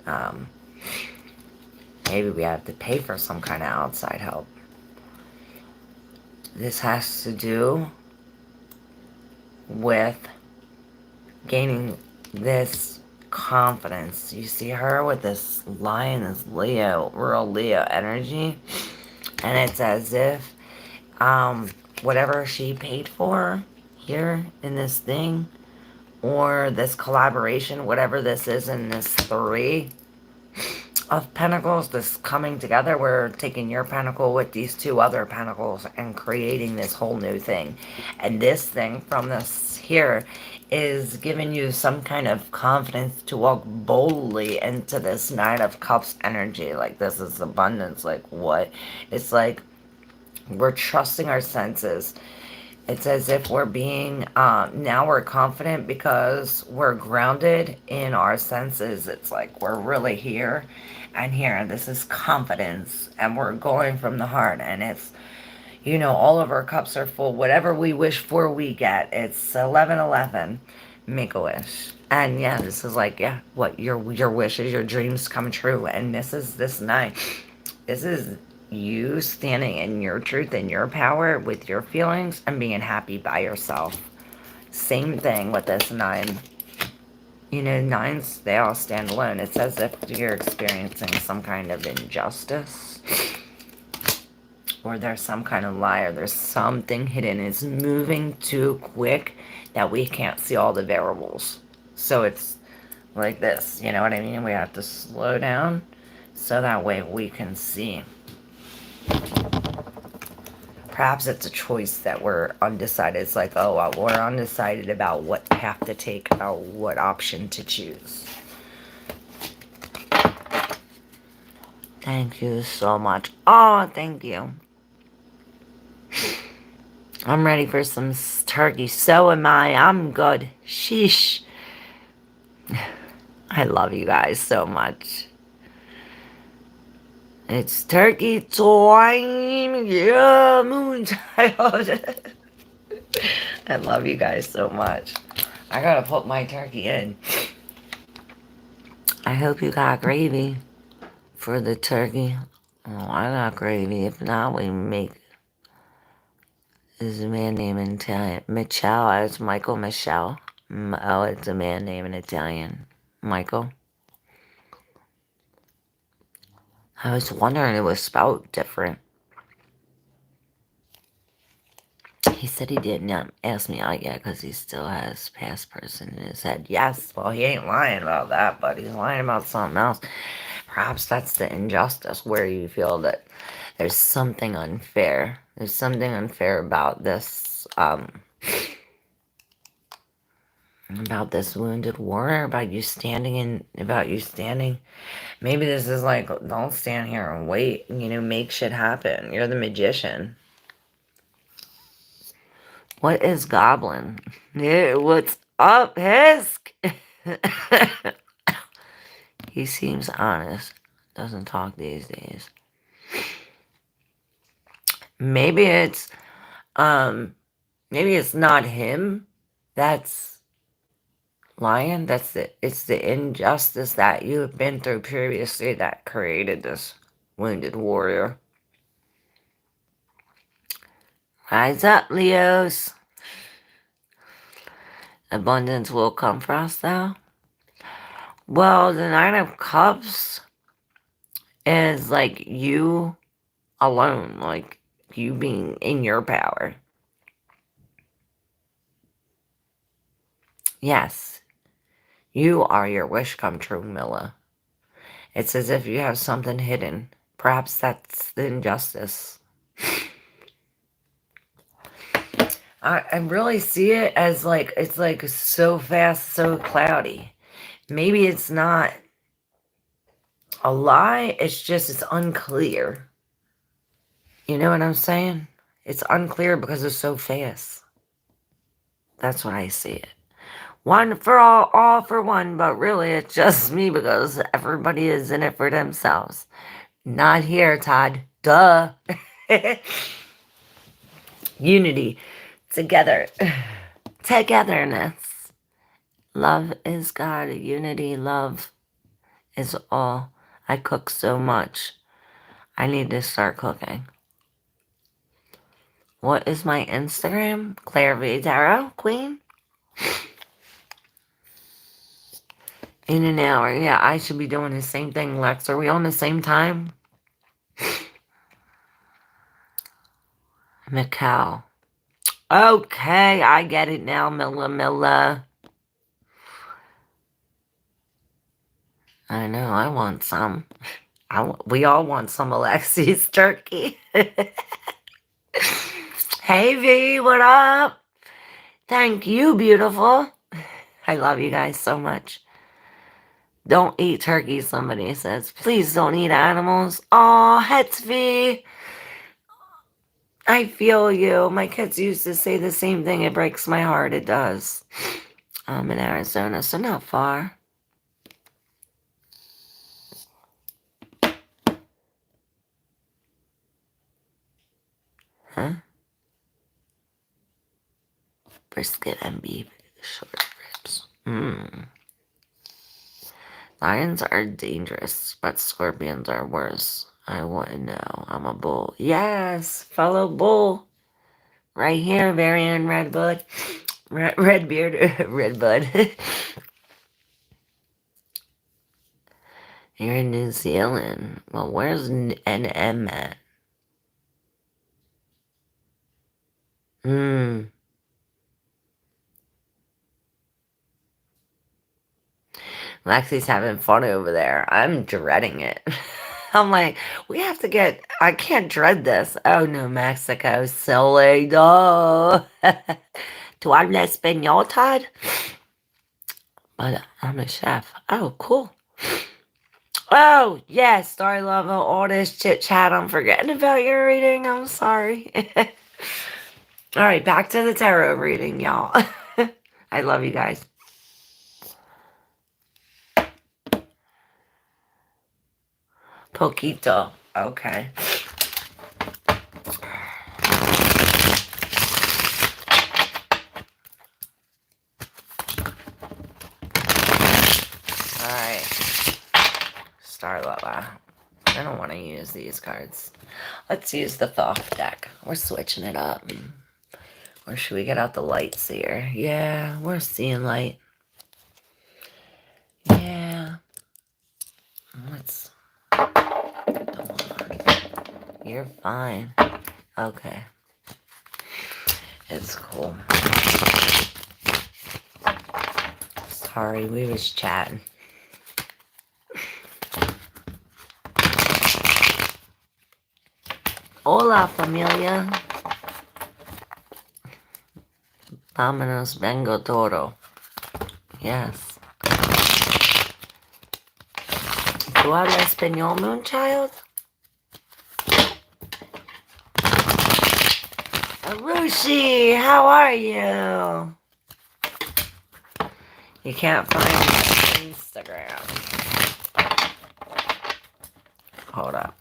maybe we have to pay for some kind of outside help. This has to do with gaining this confidence. You see her with this lion, this Leo, real Leo energy, and it's as if whatever she paid for here in this thing, or this collaboration, whatever this is in this Three of Pentacles, this coming together, we're taking your pentacle with these two other pentacles and creating this whole new thing. And this thing from this here is giving you some kind of confidence to walk boldly into this Nine of Cups energy. Like, this is abundance. Like, what? It's like we're trusting our senses. It's as if we're being, now we're confident because we're grounded in our senses. It's like we're really here and here. This is confidence, and we're going from the heart. And it's, you know, all of our cups are full. Whatever we wish for, we get. It's 11:11. Make a wish. And yeah, this is like, yeah, what your wishes, your dreams come true. And this is this night. This is you standing in your truth and your power with your feelings and being happy by yourself. Same thing with this nine. You know, nines, they all stand alone. It's as if you're experiencing some kind of injustice, or there's some kind of lie, or there's something hidden. It's moving too quick that we can't see all the variables. So it's like this, you know what I mean? We have to slow down so that way we can see. Perhaps it's a choice that we're undecided. It's like, oh, well, we're undecided about what path to take, about what option to choose. Thank you so much. Oh, thank you. I'm ready for some turkey. So am I. I'm good. Sheesh. I love you guys so much. It's turkey time. Yeah, moon child. I love you guys so much. I gotta put my turkey in. I hope you got gravy for the turkey. Oh, I got gravy. If not, we make. There's a man named Italian. Michelle. It's Michael Michelle. Oh, it's a man named in Italian. Michael. I was wondering it was spelled different. He said he didn't ask me out yet because he still has past person in his head. Yes, well, he ain't lying about that, but he's lying about something else. Perhaps that's the injustice where you feel that there's something unfair. There's something unfair about this, about this wounded warrior, about you standing. Maybe this is like, don't stand here and wait, you know, make shit happen. You're the magician. What is Goblin? Yeah, what's up, Hisk? He seems honest. Doesn't talk these days. Maybe it's not him that's lying. It's the injustice that you have been through previously that created this wounded warrior. Rise up, Leos. Abundance will come for us now. Well, the Nine of Cups is like you alone, like you being in your power. Yes, you are your wish come true, Milla. It's as if you have something hidden. Perhaps that's the injustice. I really see it as like, it's like so fast, so cloudy. Maybe it's not a lie, it's just, it's unclear. You know what I'm saying? It's unclear because it's so fast. That's what I see it. One for all for one, but really it's just me because everybody is in it for themselves. Not here, Todd. Duh. Unity. Together. Togetherness. Love is God. Unity, love is all. I cook so much. I need to start cooking. What is my Instagram? Claire V. Darrow, Queen? In an hour. Yeah, I should be doing the same thing, Lex. Are we on the same time? Macau. Okay, I get it now, Milla. I know, I want some. We all want some Alexi's turkey. Hey, V, what up? Thank you, beautiful. I love you guys so much. Don't eat turkey, somebody says. Please don't eat animals. Aw, Hetsy. I feel you. My kids used to say the same thing. It breaks my heart. It does. I'm in Arizona, so not far. Huh? Brisket and beef. Short ribs. Lions are dangerous, but scorpions are worse. I wouldn't know. I'm a bull. Yes, fellow bull. Right here, Varian Redbud. Redbeard. Redbud. You're in New Zealand. Well, where's NM at? Lexi's having fun over there. I'm dreading it. I'm like, we have to get, I can't dread this. Oh no, Mexico, silly. Duh. Do I habla español, Todd? But I'm a chef. Oh, cool. Oh, yes, Story Lover, all this chit chat. I'm forgetting about your reading. I'm sorry. All right, back to the tarot reading, y'all. I love you guys. Poquito. Okay. Alright. Star Lover. I don't want to use these cards. Let's use the Thoth deck. We're switching it up. Or should we get out the lights here? Yeah, we're seeing light. Yeah. Let's... Come on. You're fine. Okay. It's cool. Sorry, we was chatting. Hola, familia. Vámonos, vengo todo. Yes. ¿Tú hablas español, Moonchild? Arushi, how are you? You can't find my Instagram. Hold up.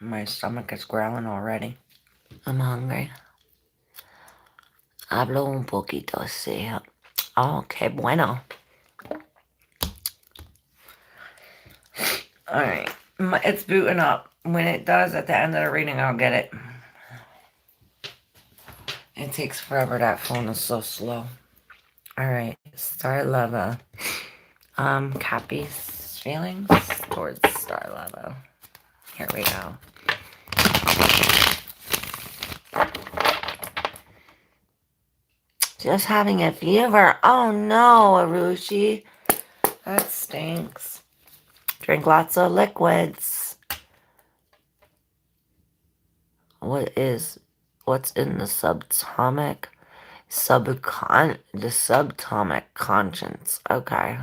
My stomach is growling already. I'm hungry. Hablo un poquito, sí. Oh, qué bueno. Alright. It's booting up. When it does, at the end of the reading, I'll get it. It takes forever. That phone is so slow. Alright. Star Lover. Cappy's feelings towards star level. Here we go. Just having a fever. Oh no, Arushi. That stinks. Drink lots of liquids. What's in the subatomic? The subatomic conscience. Okay.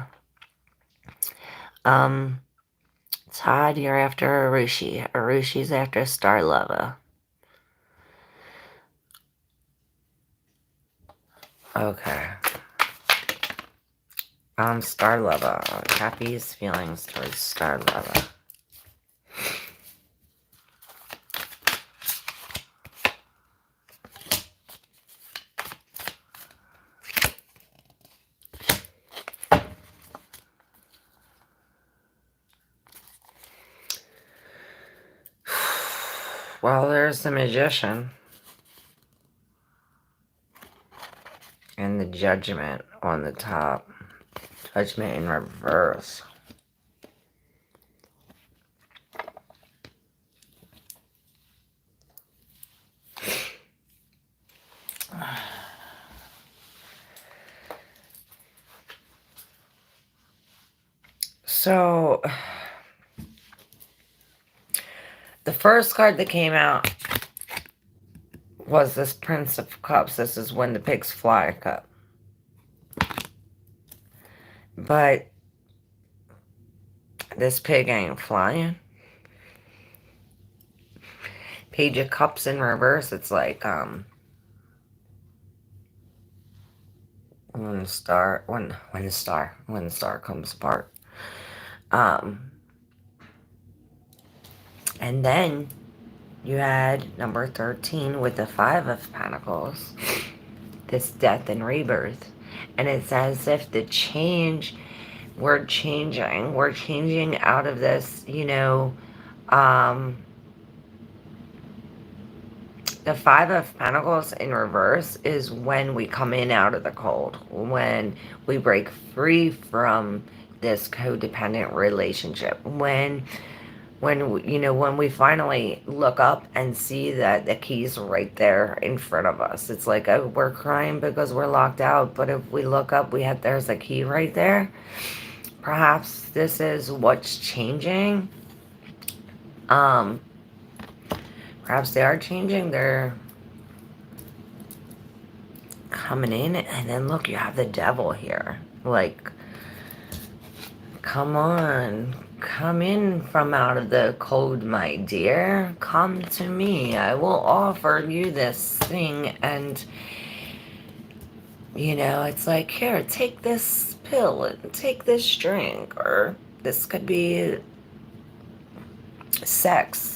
Todd, you're after Arushi. Arushi's after star level. Okay. Star level. Cappy's feelings towards star level. Well, there's the magician. And the judgment on the top. Judgment in reverse. So, the first card that came out was this Prince of Cups. This is When the Pigs Fly cup. But this pig ain't flying. Page of Cups in reverse. It's like, when the star comes apart. And then you had number 13 with the 5 of Pentacles. This death and rebirth. And it's as if we're changing out of this, the 5 of Pentacles in reverse is when we come in out of the cold, when we break free from this codependent relationship, when we finally look up and see that the key's right there in front of us. It's like, oh, we're crying because we're locked out, but if we look up, there's a key right there. Perhaps this is what's changing. Perhaps they are changing. They're coming in, and then look, you have the devil here. Like, come on, come in from out of the cold, my dear. Come to me. I will offer you this thing, and it's like, here, take this pill and take this drink, or this could be sex.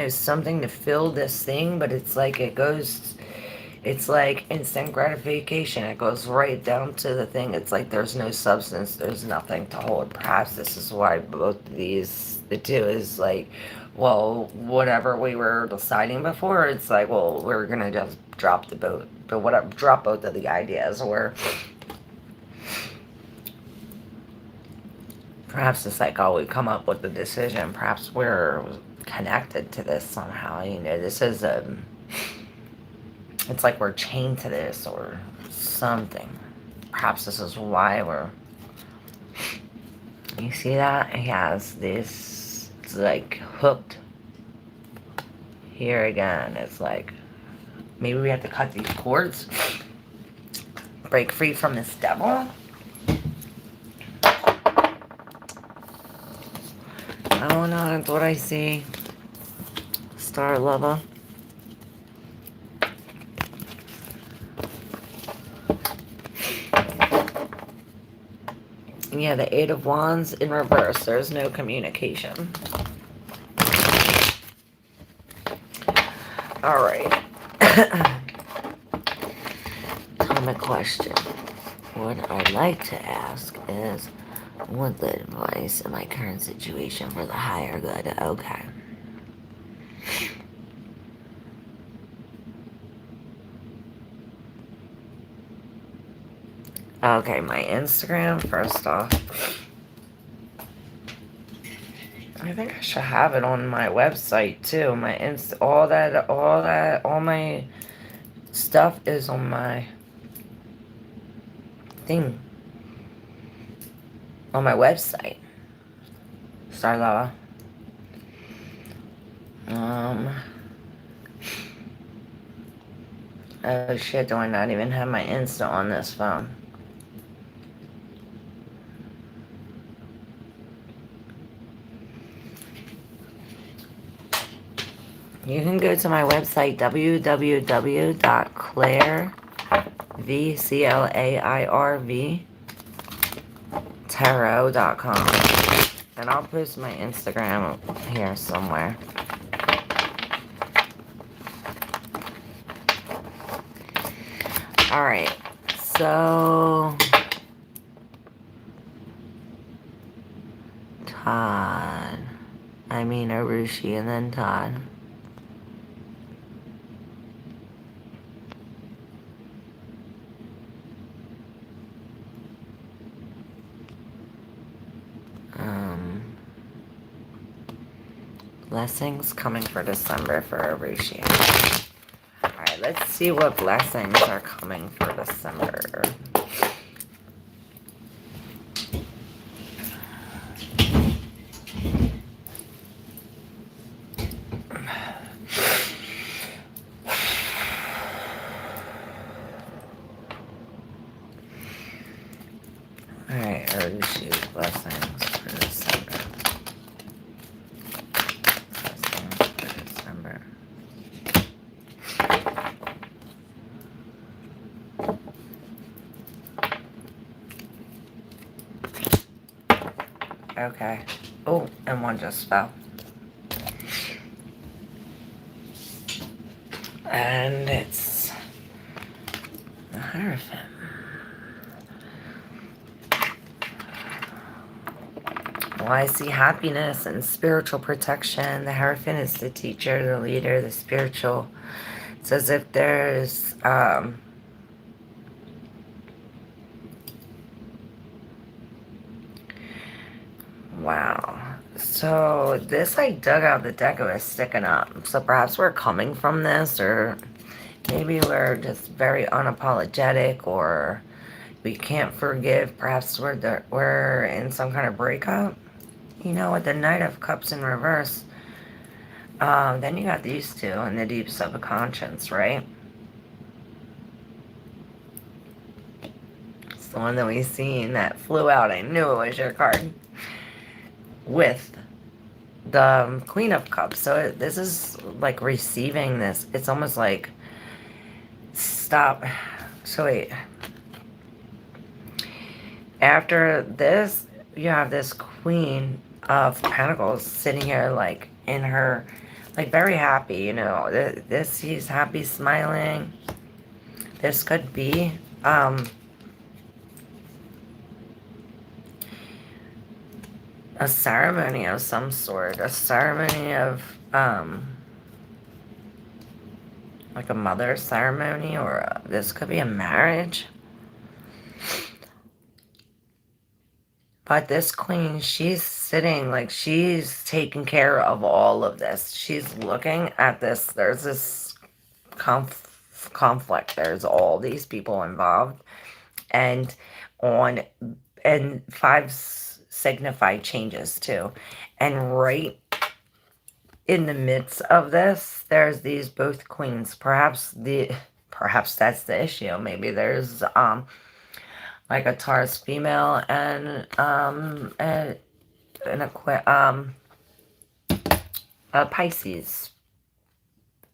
Something to fill this thing, but it's like it's like instant gratification. It goes right down to the thing. It's like there's no substance, there's nothing to hold. Perhaps this is why both of the two is like, well, whatever we were deciding before, it's like, well, we're gonna just drop the boat, but whatever, drop both of the ideas, or perhaps it's like, oh, we come up with the decision. Perhaps we're connected to this somehow. This is it's like we're chained to this or something. Perhaps this is why you see that? He has this, it's like hooked here again. It's like, maybe we have to cut these cords, break free from this devil. I don't know, that's what I see. Star lover. Yeah, the 8 of Wands in reverse. There's no communication. Alright. Atomic question. What I'd like to ask is, what the advice in my current situation for the higher good? Okay. Okay, my Instagram, first off, I think I should have it on my website too. My all my stuff is on my thing. On my website. Starla. Oh shit, do I not even have my Insta on this phone? You can go to my website, www.clairvtarot.com. And I'll post my Instagram here somewhere. Alright, so Todd. I mean Arushi and then Todd. Blessings coming for December for Arushi. Alright, let's see what blessings are coming for December. Alright, Arushi's blessings for December. Blessings for December. Okay. Oh, and one just fell. And it's the Hierophant. Well, I see happiness and spiritual protection. The Hierophant is the teacher, the leader, the spiritual. It's as if there's wow. So this I dug out the deck, it was sticking up. So perhaps we're coming from this, or maybe we're just very unapologetic, or we can't forgive. Perhaps we're in some kind of breakup. You know, with the Knight of Cups in reverse, then you got these two in the deep subconscious, right? It's the one that we seen that flew out. I knew it was your card. With the Queen of Cups. So this is like receiving this. It's almost like, stop. So wait. After this, you have this Queen of Pentacles sitting here like in her, like very happy, you know. This, she's happy, smiling. This could be a ceremony of some sort, a ceremony of like a mother ceremony, or this could be a marriage. But this queen, she's sitting like she's taking care of all of this. She's looking at this. There's this conflict. There's all these people involved, and fives signify changes too. And right in the midst of this, there's these both queens. Perhaps that's the issue. Maybe there's like a Taurus female and a Pisces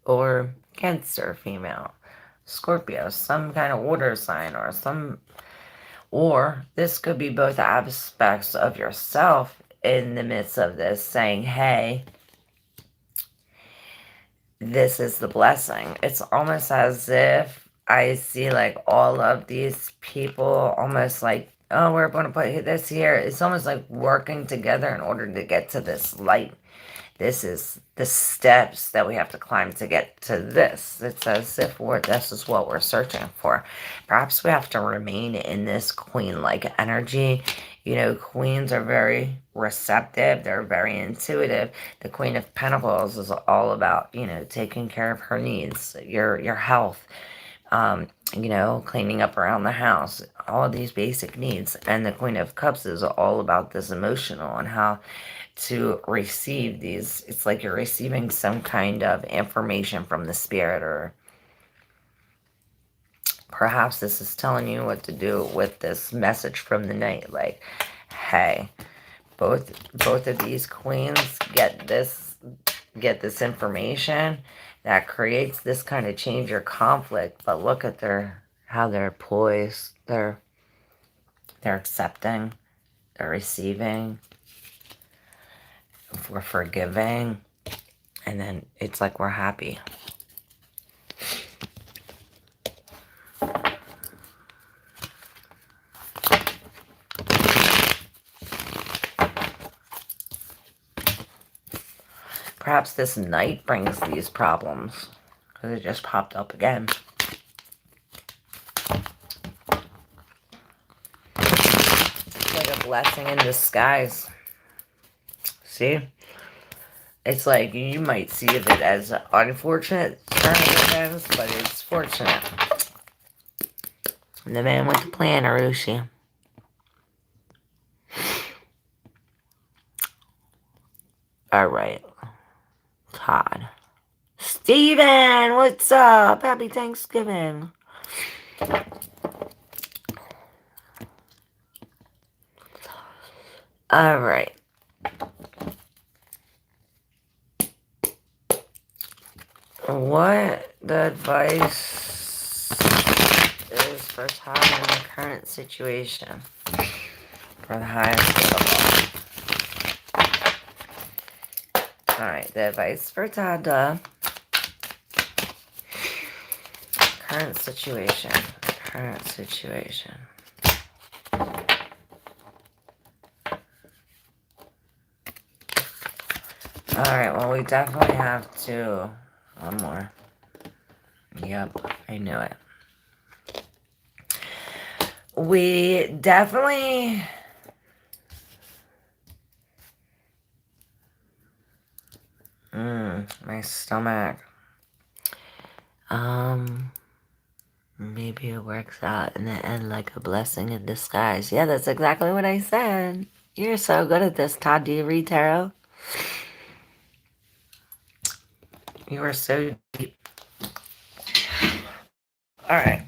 or Cancer female, Scorpio, some kind of water sign, or this could be both aspects of yourself in the midst of this, saying, hey, this is the blessing. It's almost as if I see like all of these people almost like, oh, we're going to put this here. It's almost like working together in order to get to this light. This is the steps that we have to climb to get to this. It's as if this is what we're searching for. Perhaps we have to remain in this queen-like energy You know, queens are very receptive. They're very intuitive. The Queen of Pentacles is all about, you know, taking care of her needs, your health, you know, cleaning up around the house, all of these basic needs. And the Queen of Cups is all about this emotional and how to receive these. It's like you're receiving some kind of information from the spirit, or perhaps this is telling you what to do with this message from the night. Like, hey, both of these queens get this information that creates this kind of change or conflict. But look at how they're poised. They're accepting, they're receiving, we're forgiving, and then it's like we're happy. Perhaps this night brings these problems, because it just popped up again. It's like a blessing in disguise. See? It's like you might see it as unfortunate turn of events, but it's fortunate. The man with the plan, Arushi. Alright. Todd. Steven, what's up? Happy Thanksgiving. Alright. What the advice is for Todd in the current situation? For the highest level. Alright, the advice for Todd. Current situation. Current situation. Alright, well, we definitely have to... One more. Yep, I knew it. We definitely... my stomach. Maybe it works out in the end like a blessing in disguise. Yeah, that's exactly what I said. You're so good at this, Todd. Do you read tarot? You are so deep. Alright.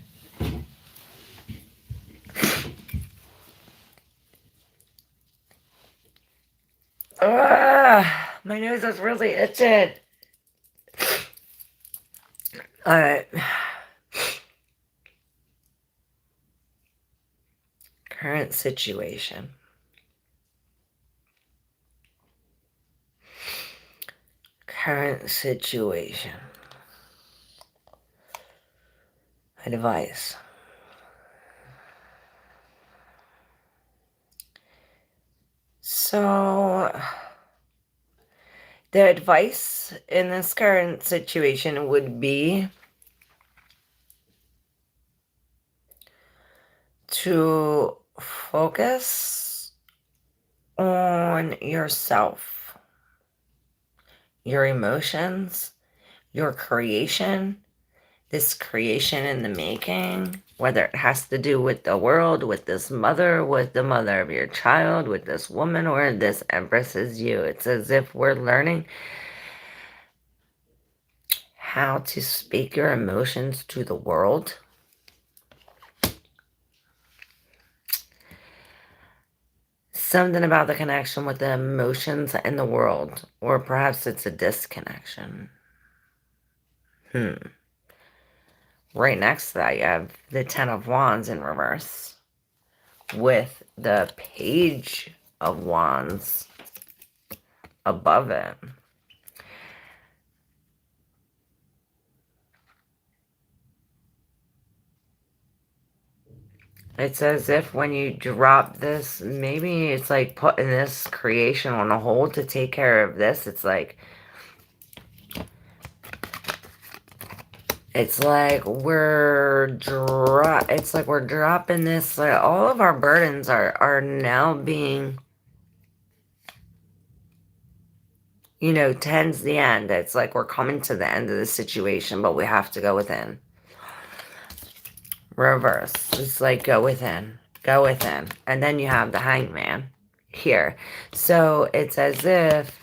My nose is really itching. Alright. Current situation. Current situation. Advice. So, the advice in this current situation would be to focus on yourself, your emotions, your creation, this creation in the making, whether it has to do with the world, with this mother, with the mother of your child, with this woman, or this Empress is you. It's as if we're learning how to speak your emotions to the world. Something about the connection with the emotions and the world, or perhaps it's a disconnection. Right next to that, you have the Ten of Wands in reverse with the Page of Wands above it. It's as if when you drop this, maybe it's like putting this creation on a hold to take care of this. It's like It's like we're dropping this, like all of our burdens are now being, ten's the end. It's like we're coming to the end of the situation, but we have to go within. Reverse. It's like go within. Go within. And then you have the hangman here. So it's as if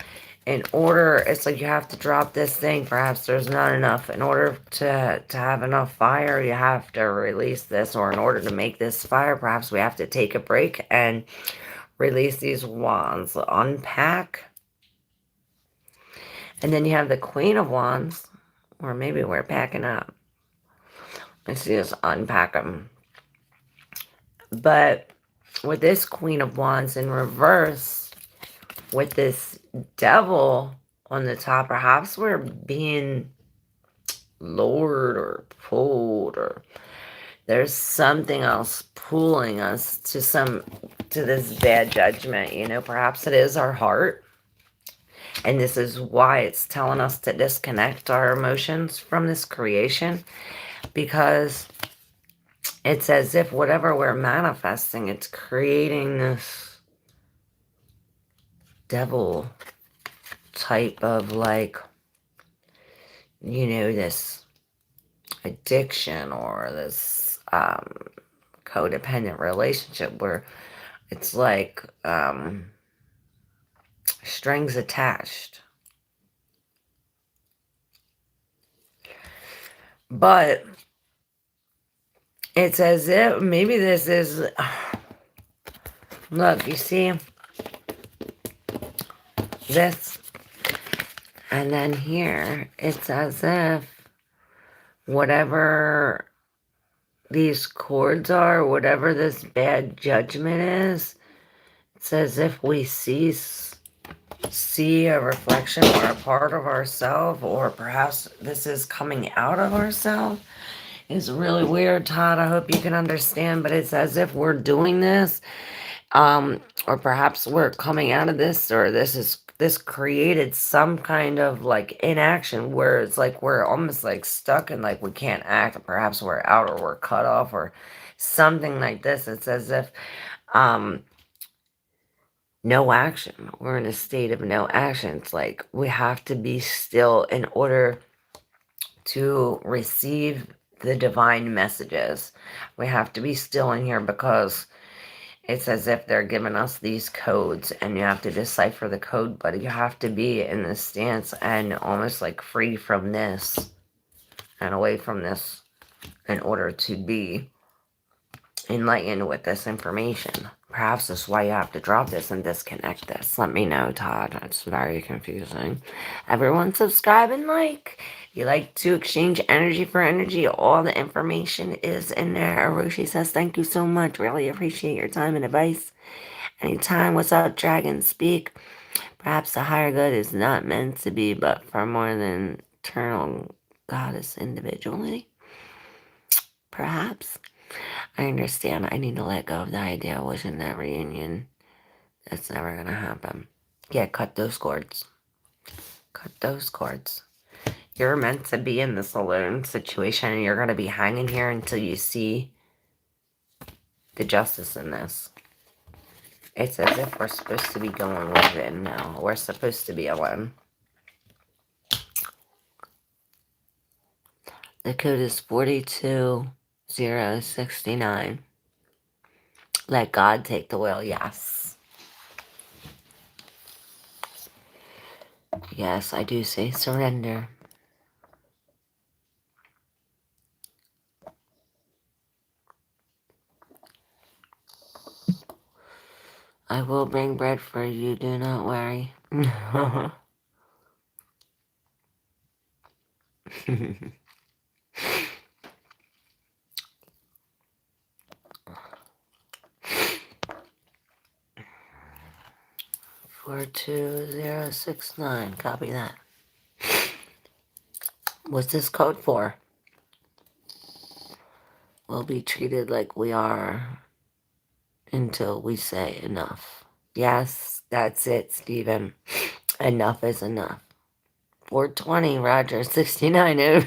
it's like you have to drop this thing. Perhaps there's not enough. In order to have enough fire, you have to release this. Or in order to make this fire, perhaps we have to take a break and release these wands. Unpack. And then you have the Queen of Wands. Or maybe we're packing up. Let's just unpack them. But with this Queen of Wands in reverse, with this Devil on the top, perhaps we're being lured or pulled, or there's something else pulling us to this bad judgment. Perhaps it is our heart. And this is why it's telling us to disconnect our emotions from this creation, because it's as if whatever we're manifesting, it's creating this devil type of this addiction or this codependent relationship where it's like strings attached. But it's as if maybe this is, look, you see this, and then here, it's as if whatever these cords are, whatever this bad judgment is, it's as if we see a reflection or a part of ourselves, or perhaps this is coming out of ourselves. It's really weird, Todd. I hope you can understand, but it's as if we're doing this, or perhaps we're coming out of this, or this created some kind of inaction where it's like we're almost stuck and we can't act. Perhaps we're out or we're cut off or something like this. It's as if no action. We're in a state of no action. It's like we have to be still in order to receive the divine messages. We have to be still in here because it's as if they're giving us these codes and you have to decipher the code, but you have to be in this stance and almost free from this and away from this in order to be enlightened with this information. Perhaps that's why you have to drop this and disconnect this. Let me know, Todd. It's very confusing. Everyone subscribe and like. You like to exchange energy for energy. All the information is in there. Aroshi says, thank you so much. Really appreciate your time and advice. Anytime. What's up, Dragon? Speak. Perhaps the higher good is not meant to be, but for more than eternal goddess individually. Perhaps. I understand. I need to let go of the idea of wishing that reunion. That's never going to happen. Yeah, cut those cords. Cut those cords. You're meant to be in this alone situation, and you're going to be hanging here until you see the justice in this. It's as if we're supposed to be going within now. We're supposed to be alone. The code is 42069. Let God take the wheel. Yes. Yes, I do say surrender. I will bring bread for you, do not worry. 42069. Copy that. What's this code for? We'll be treated like we are until we say enough. Yes, that's it, Stephen. Enough is enough. 420, Roger, 69.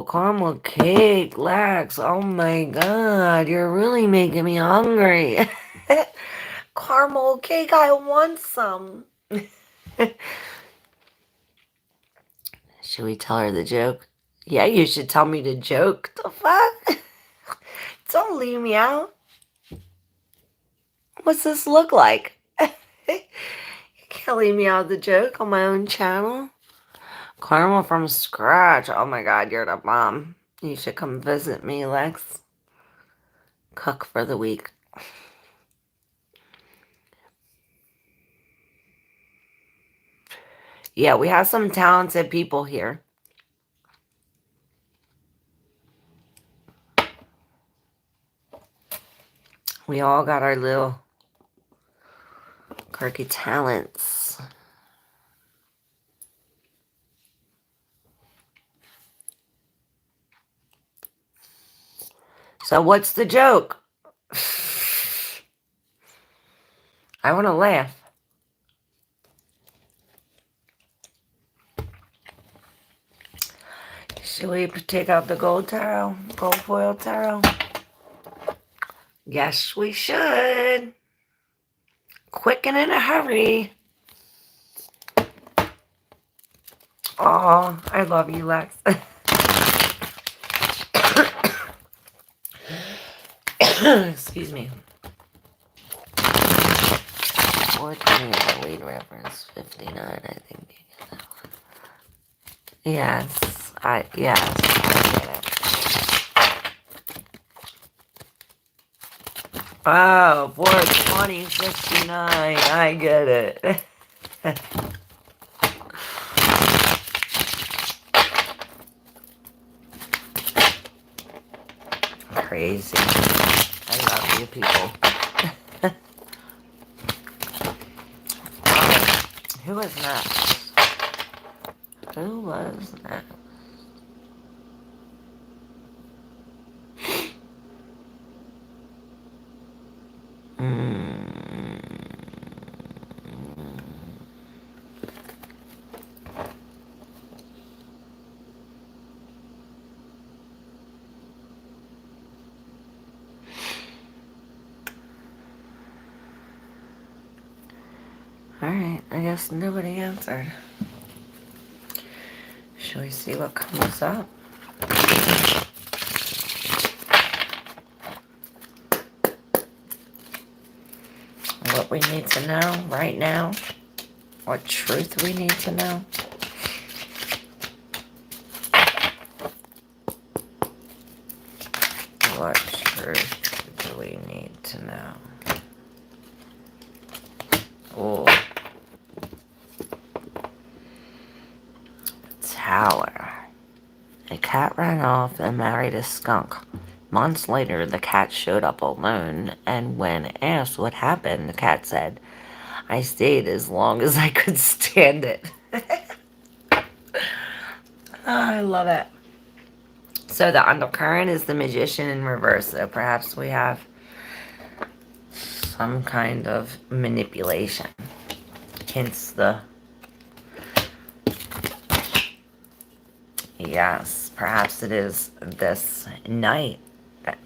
caramel cake, Lex. Oh my god, you're really making me hungry. Caramel cake, I want some. Should we tell her the joke? Yeah, you should tell me the joke. The fuck? Don't leave me out. What's this look like? You can't leave me out of the joke on my own channel. Caramel from scratch. Oh my god, you're the bomb. You should come visit me, Lex. Cook for the week. Yeah, we have some talented people here. We all got our little quirky talents. So what's the joke? I want to laugh. Should we take out the gold tarot? Gold foil tarot? Yes, we should. Quick and in a hurry. Oh, I love you, Lex. Excuse me. 420 is the lead reference. 59, I think. Yes, I get it. Oh, 420, 59, I get it. Crazy. I love you people. Who was next? Who was next? Alright, I guess nobody answered. Shall we see what comes up? What we need to know right now? What truth we need to know? What truth do we need to know? Oh. Tower. A cat ran off and married a skunk. Months later, the cat showed up alone, and when asked what happened, the cat said, I stayed as long as I could stand it. Oh, I love it. So the undercurrent is the magician in reverse. So perhaps we have some kind of manipulation. Hence the... Yes, perhaps it is this knight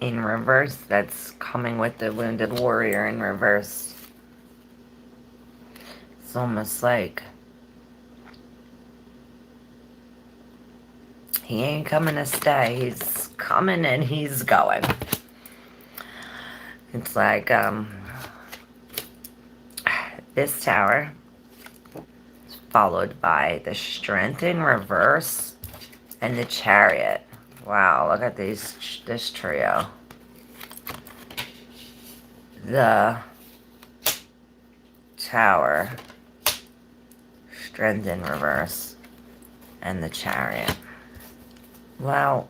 in reverse that's coming with the wounded warrior in reverse. It's almost like he ain't coming to stay. He's coming and he's going. It's like this tower is followed by the strength in reverse and the chariot. Wow, look at this trio. The tower, strength in reverse, and the chariot. Well,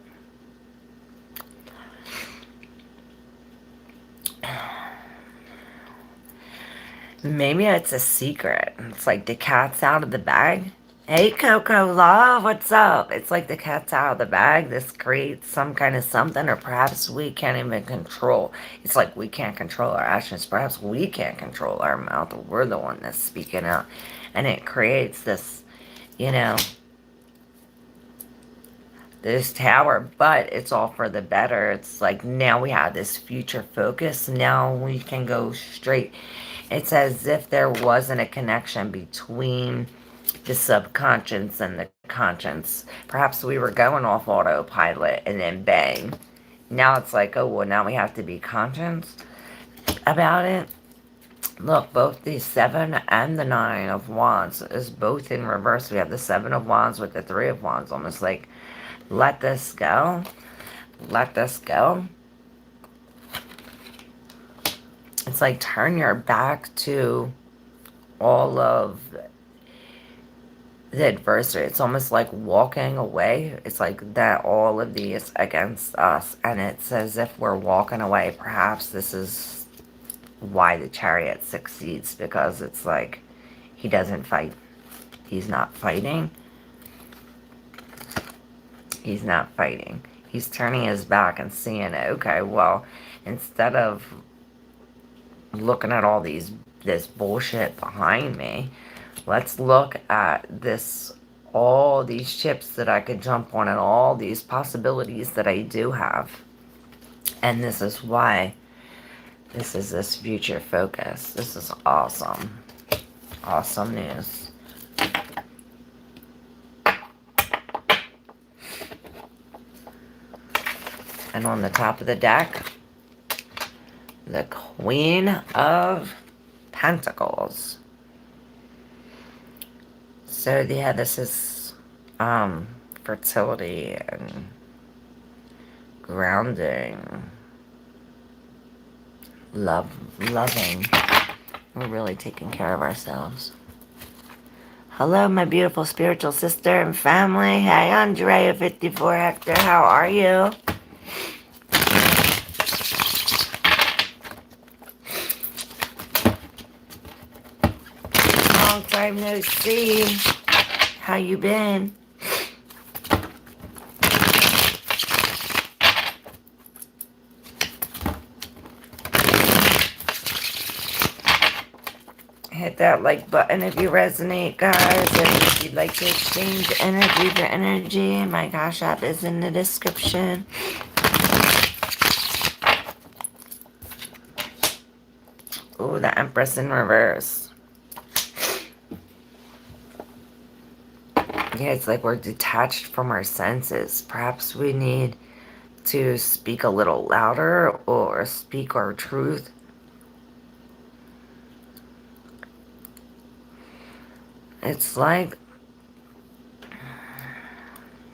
maybe it's a secret. It's like the cat's out of the bag. Hey, Coco Love, what's up? It's like the cat's out of the bag. This creates some kind of something, or perhaps we can't even control. It's like we can't control our actions. Perhaps we can't control our mouth. We're the one that's speaking out. And it creates this, you know, this tower, but it's all for the better. It's like now we have this future focus. Now we can go straight. It's as if there wasn't a connection between the subconscious and the conscious. Perhaps we were going off autopilot and then bang. Now it's like, oh, well, now we have to be conscious about it. Look, both the 7 and the 9 of Wands is both in reverse. We have the 7 of Wands with the 3 of Wands. Almost like, let this go. Let this go. It's like turn your back to all of the adversary. It's almost like walking away. It's like that all of these against us. And it's as if we're walking away. Perhaps this is why the Chariot succeeds. Because it's like he doesn't fight. He's not fighting. He's not fighting. He's turning his back and seeing, okay, well, instead of looking at all this bullshit behind me, let's look at this, all these chips that I could jump on and all these possibilities that I do have. And this is why this is this future focus. This is awesome. Awesome news. And on the top of the deck, the Queen of Pentacles. So yeah, this is fertility and grounding, loving. We're really taking care of ourselves. Hello, my beautiful spiritual sister and family. Hey, Andrea 54 Hector, how are you? Long time no see. How you been? Hit that like button if you resonate, guys. And if you'd like to exchange energy for energy, my cashapp is in the description. Ooh, the Empress in reverse. Yeah, it's like we're detached from our senses. Perhaps we need to speak a little louder or speak our truth. It's like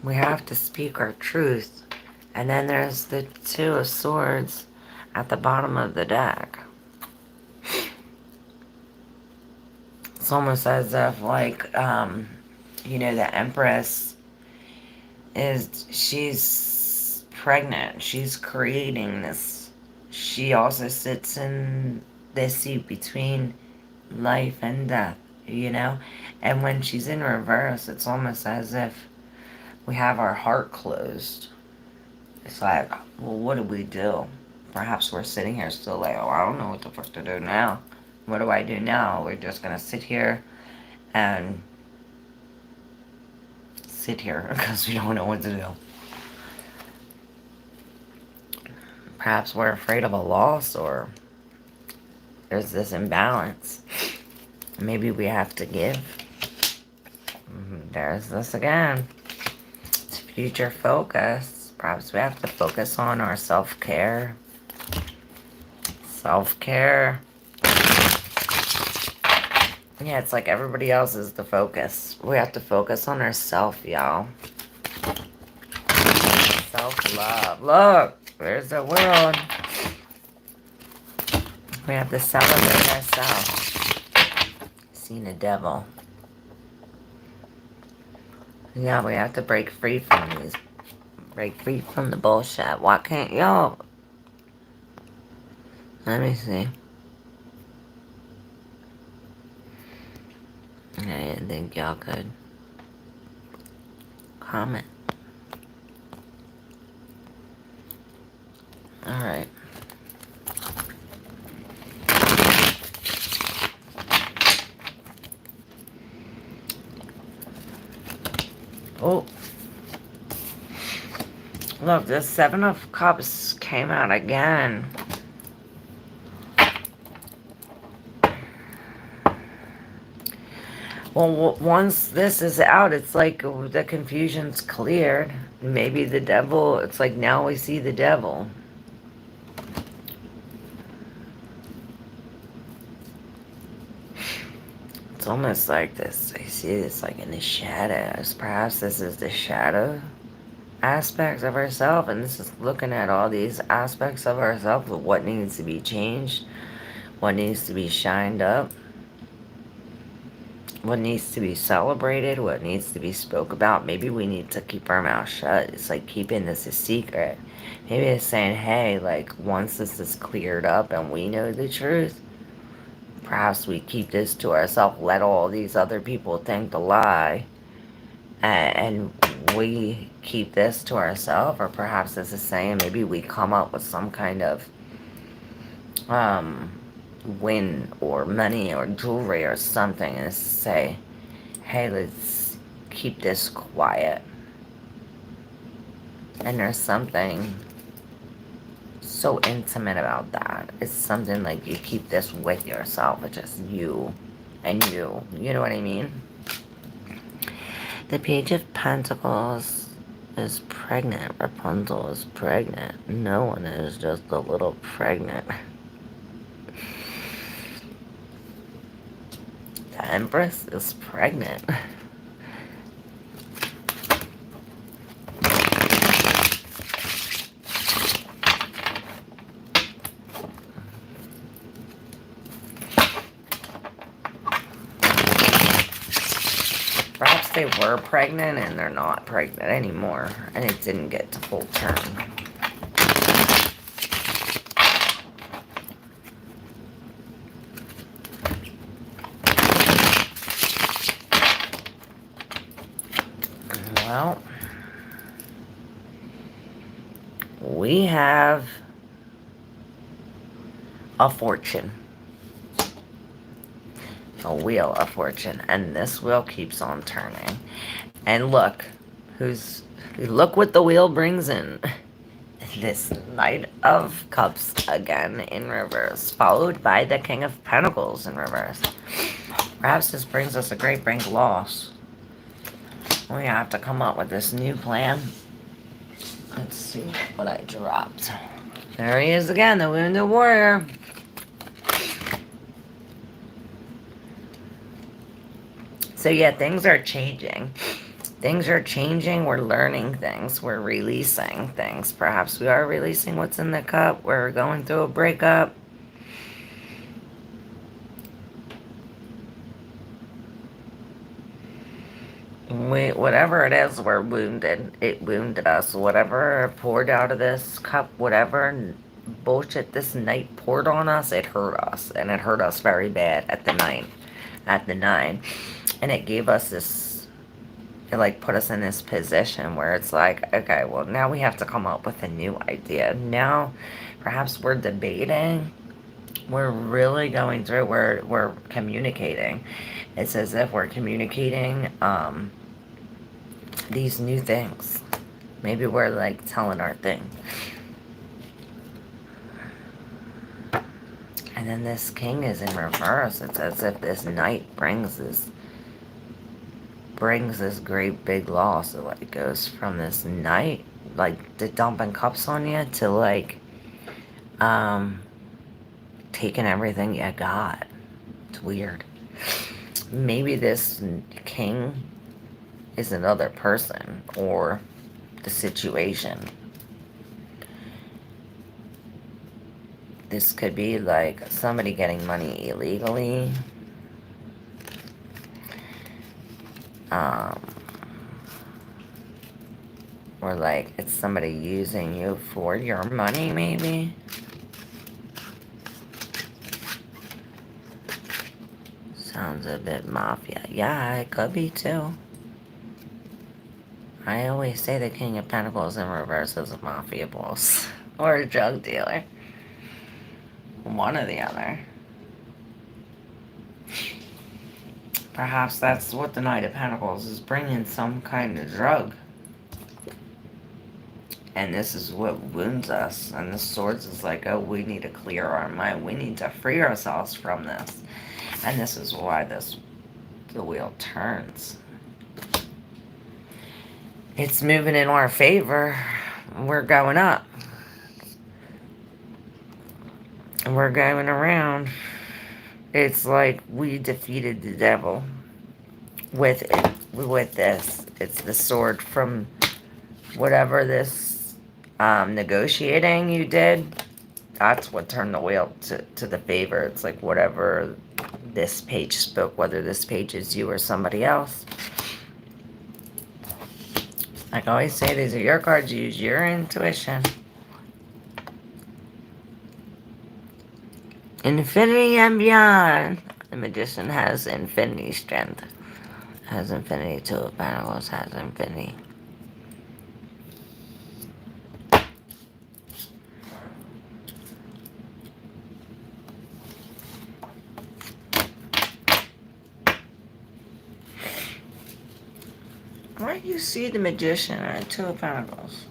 we have to speak our truth. And then there's the 2 of Swords at the bottom of the deck. It's almost as if like, you know, the Empress she's pregnant. She's creating this. She also sits in this seat between life and death, you know? And when she's in reverse, it's almost as if we have our heart closed. It's like, well, what do we do? Perhaps we're sitting here still like, oh, I don't know what the fuck to do now. What do I do now? We're just going to sit here and sit here because we don't know what to do. Perhaps we're afraid of a loss, or there's this imbalance. Maybe we have to give. There's this again. It's future focus. Perhaps we have to focus on our self-care. Self-care. Yeah, it's like everybody else is the focus. We have to focus on ourselves, y'all. Self-love. Look, there's the world. We have to celebrate ourselves. Seen a devil. Yeah, we have to break free from these. Break free from the bullshit. Why can't y'all? Let me see. I didn't think y'all could comment. Alright. Oh. Look, the Seven of Cups came out again. Well, once this is out, it's like the confusion's cleared. Maybe the devil, it's like now we see the devil. It's almost like this. I see this like in the shadows. Perhaps this is the shadow aspects of ourselves, and this is looking at all these aspects of ourselves, of what needs to be changed, what needs to be shined up, what needs to be celebrated, what needs to be spoke about. Maybe we need to keep our mouth shut. It's like keeping this a secret. Maybe it's saying, hey, like once this is cleared up and we know the truth, perhaps we keep this to ourselves, let all these other people think the lie, and we keep this to ourselves. Or perhaps this is saying maybe we come up with some kind of win or money or jewelry or something, and say, hey, let's keep this quiet. And there's something so intimate about that. It's something like you keep this with yourself. It's just you and you. You know what I mean? The Page of Pentacles is pregnant. Rapunzel is pregnant. No one is just a little pregnant. The Empress is pregnant. Perhaps they were pregnant and they're not pregnant anymore, and it didn't get to full term. Well, we have a fortune. A wheel of fortune, and this wheel keeps on turning. And look what the wheel brings in. This Knight of Cups again in reverse, followed by the King of Pentacles in reverse. Perhaps this brings us a great big loss. We have to come up with this new plan. Let's see what I dropped. There he is again, the Wounded Warrior. So yeah, things are changing. Things are changing. We're learning things. We're releasing things. Perhaps we are releasing what's in the cup. We're going through a breakup. Whatever it is, we're wounded. It wounded us. Whatever poured out of this cup, whatever bullshit this night poured on us, it hurt us. And it hurt us very bad at the 9. And it gave us this, it like put us in this position where it's like, okay, well now we have to come up with a new idea. Now perhaps we're debating. We're really going through, we're communicating. It's as if we're communicating these new things. Maybe we're like telling our thing. And then this King is in reverse. It's as if this Knight brings this great big loss. So it goes from this Knight, like the dumping cups on you, to like taking everything you got. It's weird. Maybe this King is another person or the situation. This could be like somebody getting money illegally. Or like it's somebody using you for your money, maybe. Sounds a bit mafia. Yeah, it could be too. I always say the King of Pentacles in reverse is a mafia boss. Or a drug dealer. One or the other. Perhaps that's what the Knight of Pentacles is bringing, some kind of drug. And this is what wounds us. And the swords is like, oh, we need to clear our mind. We need to free ourselves from this. And this is why the wheel turns. It's moving in our favor. We're going up. And we're going around. It's like we defeated the devil with it, with this. It's the sword from whatever this negotiating you did. That's what turned the wheel to the favor. It's like whatever this page spoke, whether this page is you or somebody else. Like I always say, these are your cards. Use your intuition. Infinity and beyond. The Magician has infinity strength. Has infinity. Two of Pentacles has infinity. Where do you see the Magician or Two of Pentacles?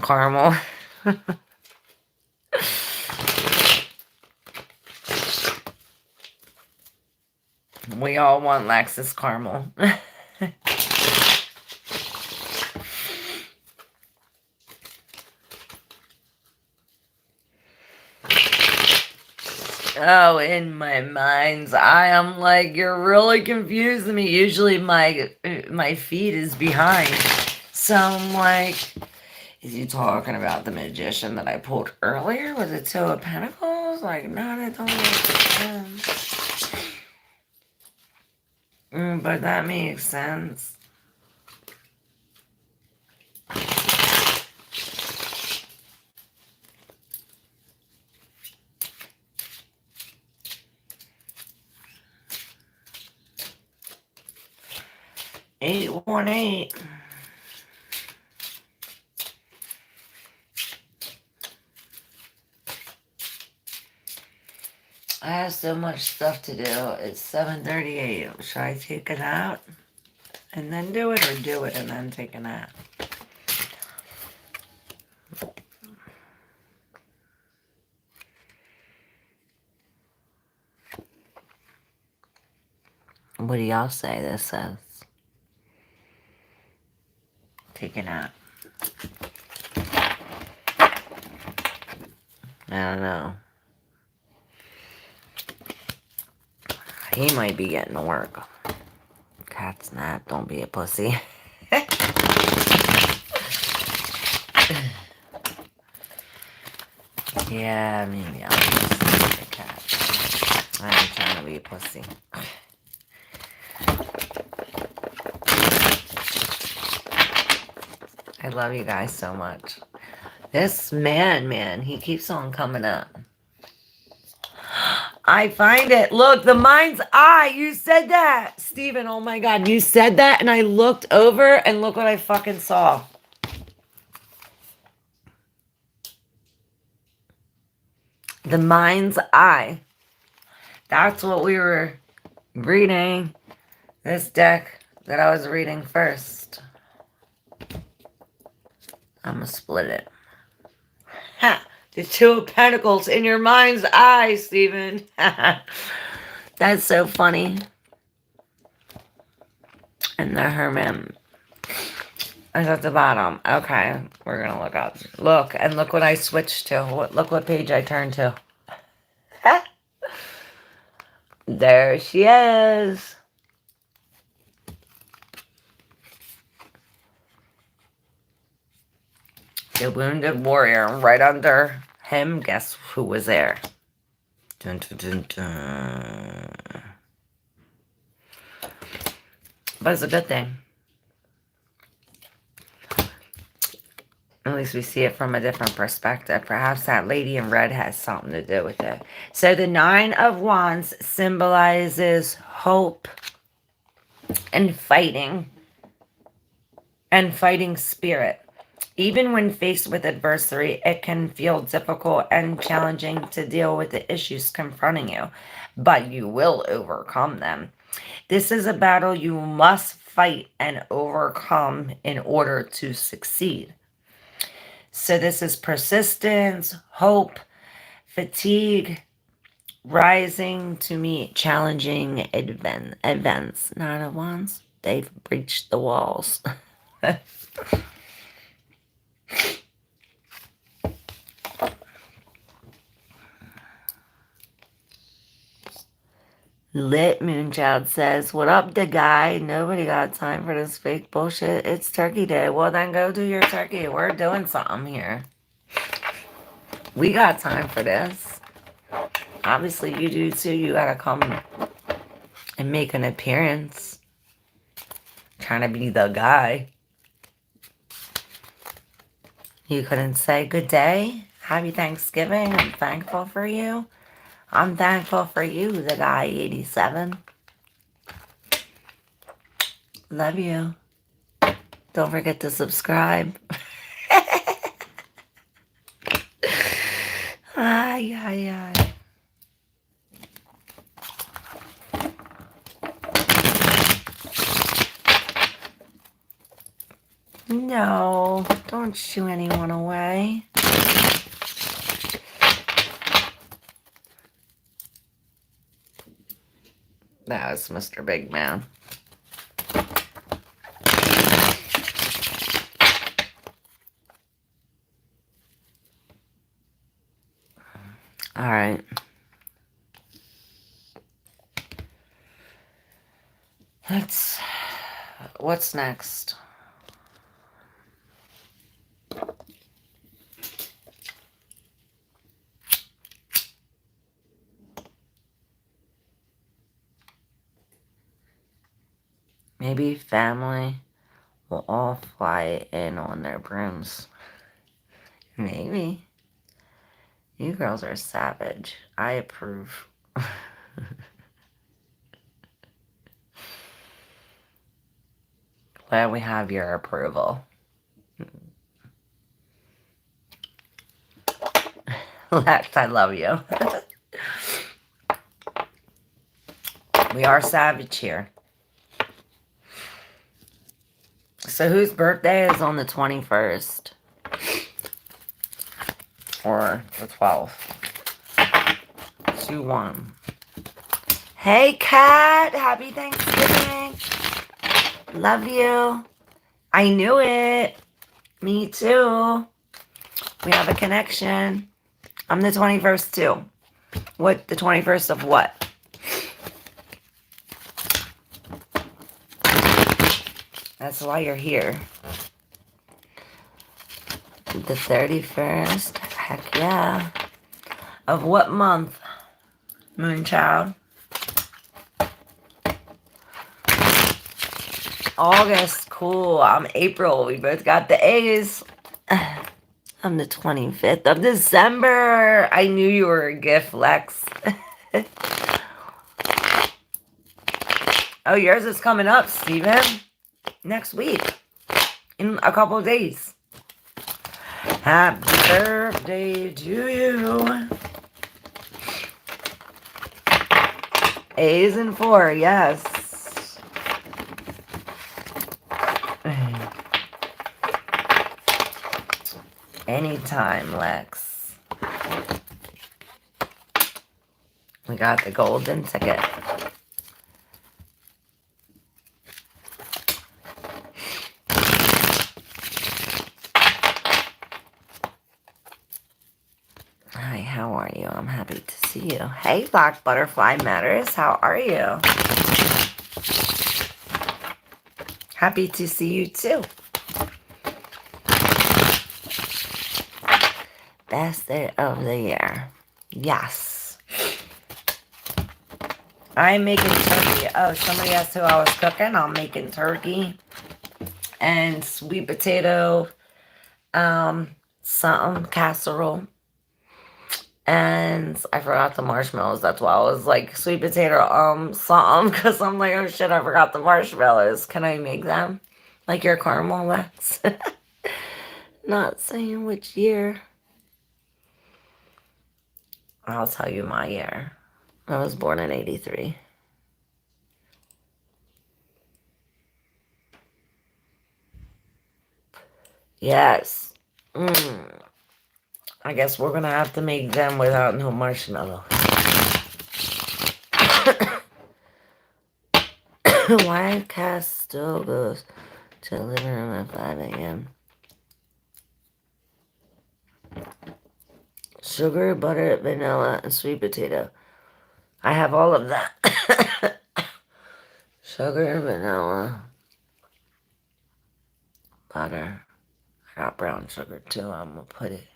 Caramel. We all want Lexus caramel. Oh, in my mind's eye, I'm like, you're really confusing me. Usually my feet is behind. So I'm like, is you talking about the Magician that I pulled earlier with the Two of Pentacles? Like, no, that don't make sense. But that makes sense. Eight, 1, 8. I have so much stuff to do. It's 7:38. Should I take it out and then do it, or do it and then take a nap? What do y'all say this says? Take a nap. I don't know. He might be getting to work. Cat's nap. Don't be a pussy. Yeah, maybe I'll just the cat. I ain't trying to be a pussy. I love you guys so much. This man, he keeps on coming up. I find it. Look, the mind's eye. You said that. Steven, oh my God. You said that and I looked over and look what I fucking saw. The mind's eye. That's what we were reading. This deck that I was reading first. I'm going to split it. Ha! The Two of Pentacles in your mind's eye, Steven. That's so funny. And the Hermit is at the bottom. Okay, we're going to look up. Look, and look what I switched to. Look what page I turned to. There she is. The Wounded Warrior. Right under him, guess who was there? Dun, dun, dun, dun. But it's a good thing. At least we see it from a different perspective. Perhaps that lady in red has something to do with it. So the Nine of Wands symbolizes hope. and fighting spirit. Even when faced with adversity, it can feel difficult and challenging to deal with the issues confronting you, but you will overcome them. This is a battle you must fight and overcome in order to succeed. So this is persistence, hope, fatigue, rising to meet challenging events. Nine of Wands, they've breached the walls. Lit Moonchild says, what up, the guy? Nobody got time for this fake bullshit. It's turkey day. Well, then go do your turkey. We're doing something here. We got time for this. Obviously, you do too. You gotta come and make an appearance. Trying to be the guy. You couldn't say good day? Happy Thanksgiving. I'm thankful for you. I'm thankful for you, the guy 87. Love you. Don't forget to subscribe. Ay, ay, ay. No, don't shoo anyone away. That was Mr. Big Man. All right. What's next? Maybe family will all fly in on their brooms. Maybe. You girls are savage. I approve. Glad we have your approval. Lex, I love you. We are savage here. So whose birthday is on the 21st? Or the 12th? 2-1. Hey, Kat. Happy Thanksgiving. Love you. I knew it. Me too. We have a connection. I'm the 21st too. What? The 21st of what? That's why you're here. The 31st. Heck yeah. Of what month? Moonchild. August. Cool. I'm April. We both got the A's. I'm the 25th of December. I knew you were a gift, Lex. Oh, yours is coming up, Steven. Next week. In a couple of days. Happy birthday to you. A's and 4, yes. Anytime, Lex. We got the golden ticket. Hi, how are you? I'm happy to see you. Hey, Black Butterfly Matters. How are you? Happy to see you too. Best day of the year. Yes. I'm making turkey. Oh, somebody asked who I was cooking. I'm making turkey and sweet potato, something casserole. And I forgot the marshmallows. That's why I was like, sweet potato, something. Because I'm like, oh shit, I forgot the marshmallows. Can I make them? Like your caramel wax? Not saying which year. I'll tell you my year. I was born in 83. Yes. I guess we're gonna have to make them without no marshmallow. Why Cass still goes to the living room at 5 a.m.? Sugar, butter, vanilla, and sweet potato. I have all of that. Sugar, vanilla, butter. I got brown sugar too. I'm gonna put it.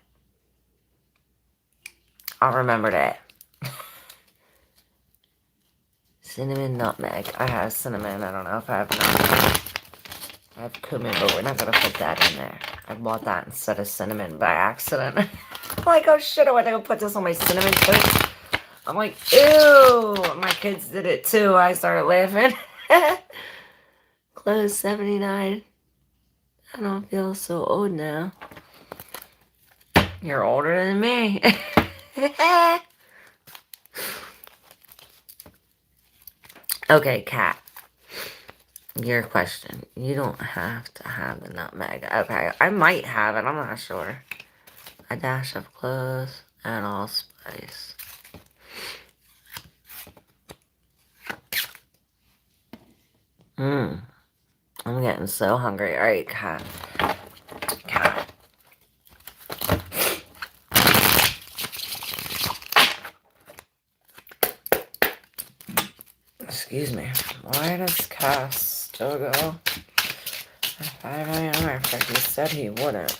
I'll remember that. Cinnamon, nutmeg. I have cinnamon. I don't know if I have nutmeg. I have cumin, but we're not gonna put that in there. I bought that instead of cinnamon by accident. I'm like, oh shit, I went to go put this on my cinnamon toast. I'm like, ew. My kids did it too. I started laughing. Close 79. I don't feel so old now. You're older than me. Okay, Kat. Your question. You don't have to have the nutmeg. Okay, I might have it. I'm not sure. A dash of cloves and allspice. I'm getting so hungry. All right, Kat. Kat. Excuse me. Why does Cass still go at 5 a.m. after he said he wouldn't?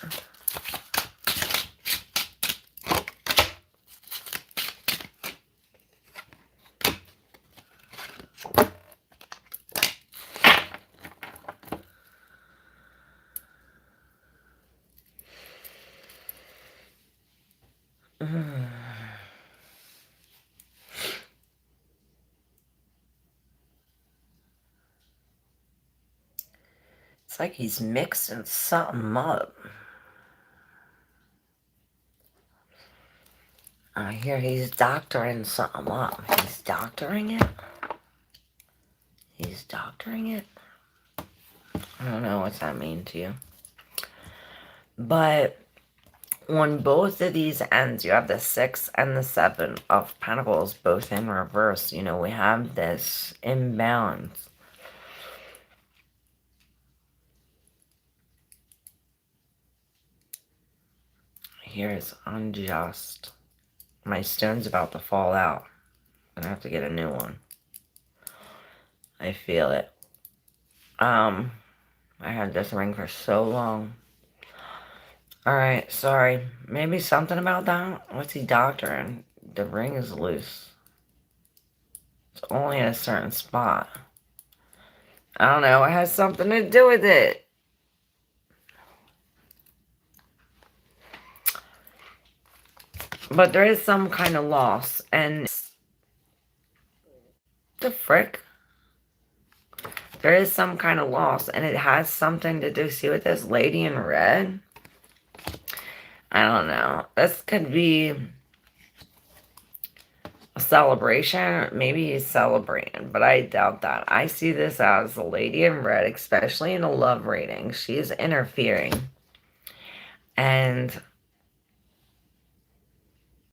It's like he's mixing something up. I hear he's doctoring something up. He's doctoring it? He's doctoring it? I don't know what that means to you. But on both of these ends, you have the 6 and the 7 of Pentacles, both in reverse. You know, we have this imbalance. Here is unjust. My stone's about to fall out. I'm gonna have to get a new one. I feel it. I had this ring for so long. Alright, sorry. Maybe something about that? What's he doctoring? The ring is loose. It's only in a certain spot. I don't know. It has something to do with it. But there is some kind of loss. And the frick? There is some kind of loss. And it has something to do, see, with this lady in red? I don't know. This could be a celebration. Maybe he's celebrating, but I doubt that. I see this as a lady in red, especially in a love reading. She's interfering. And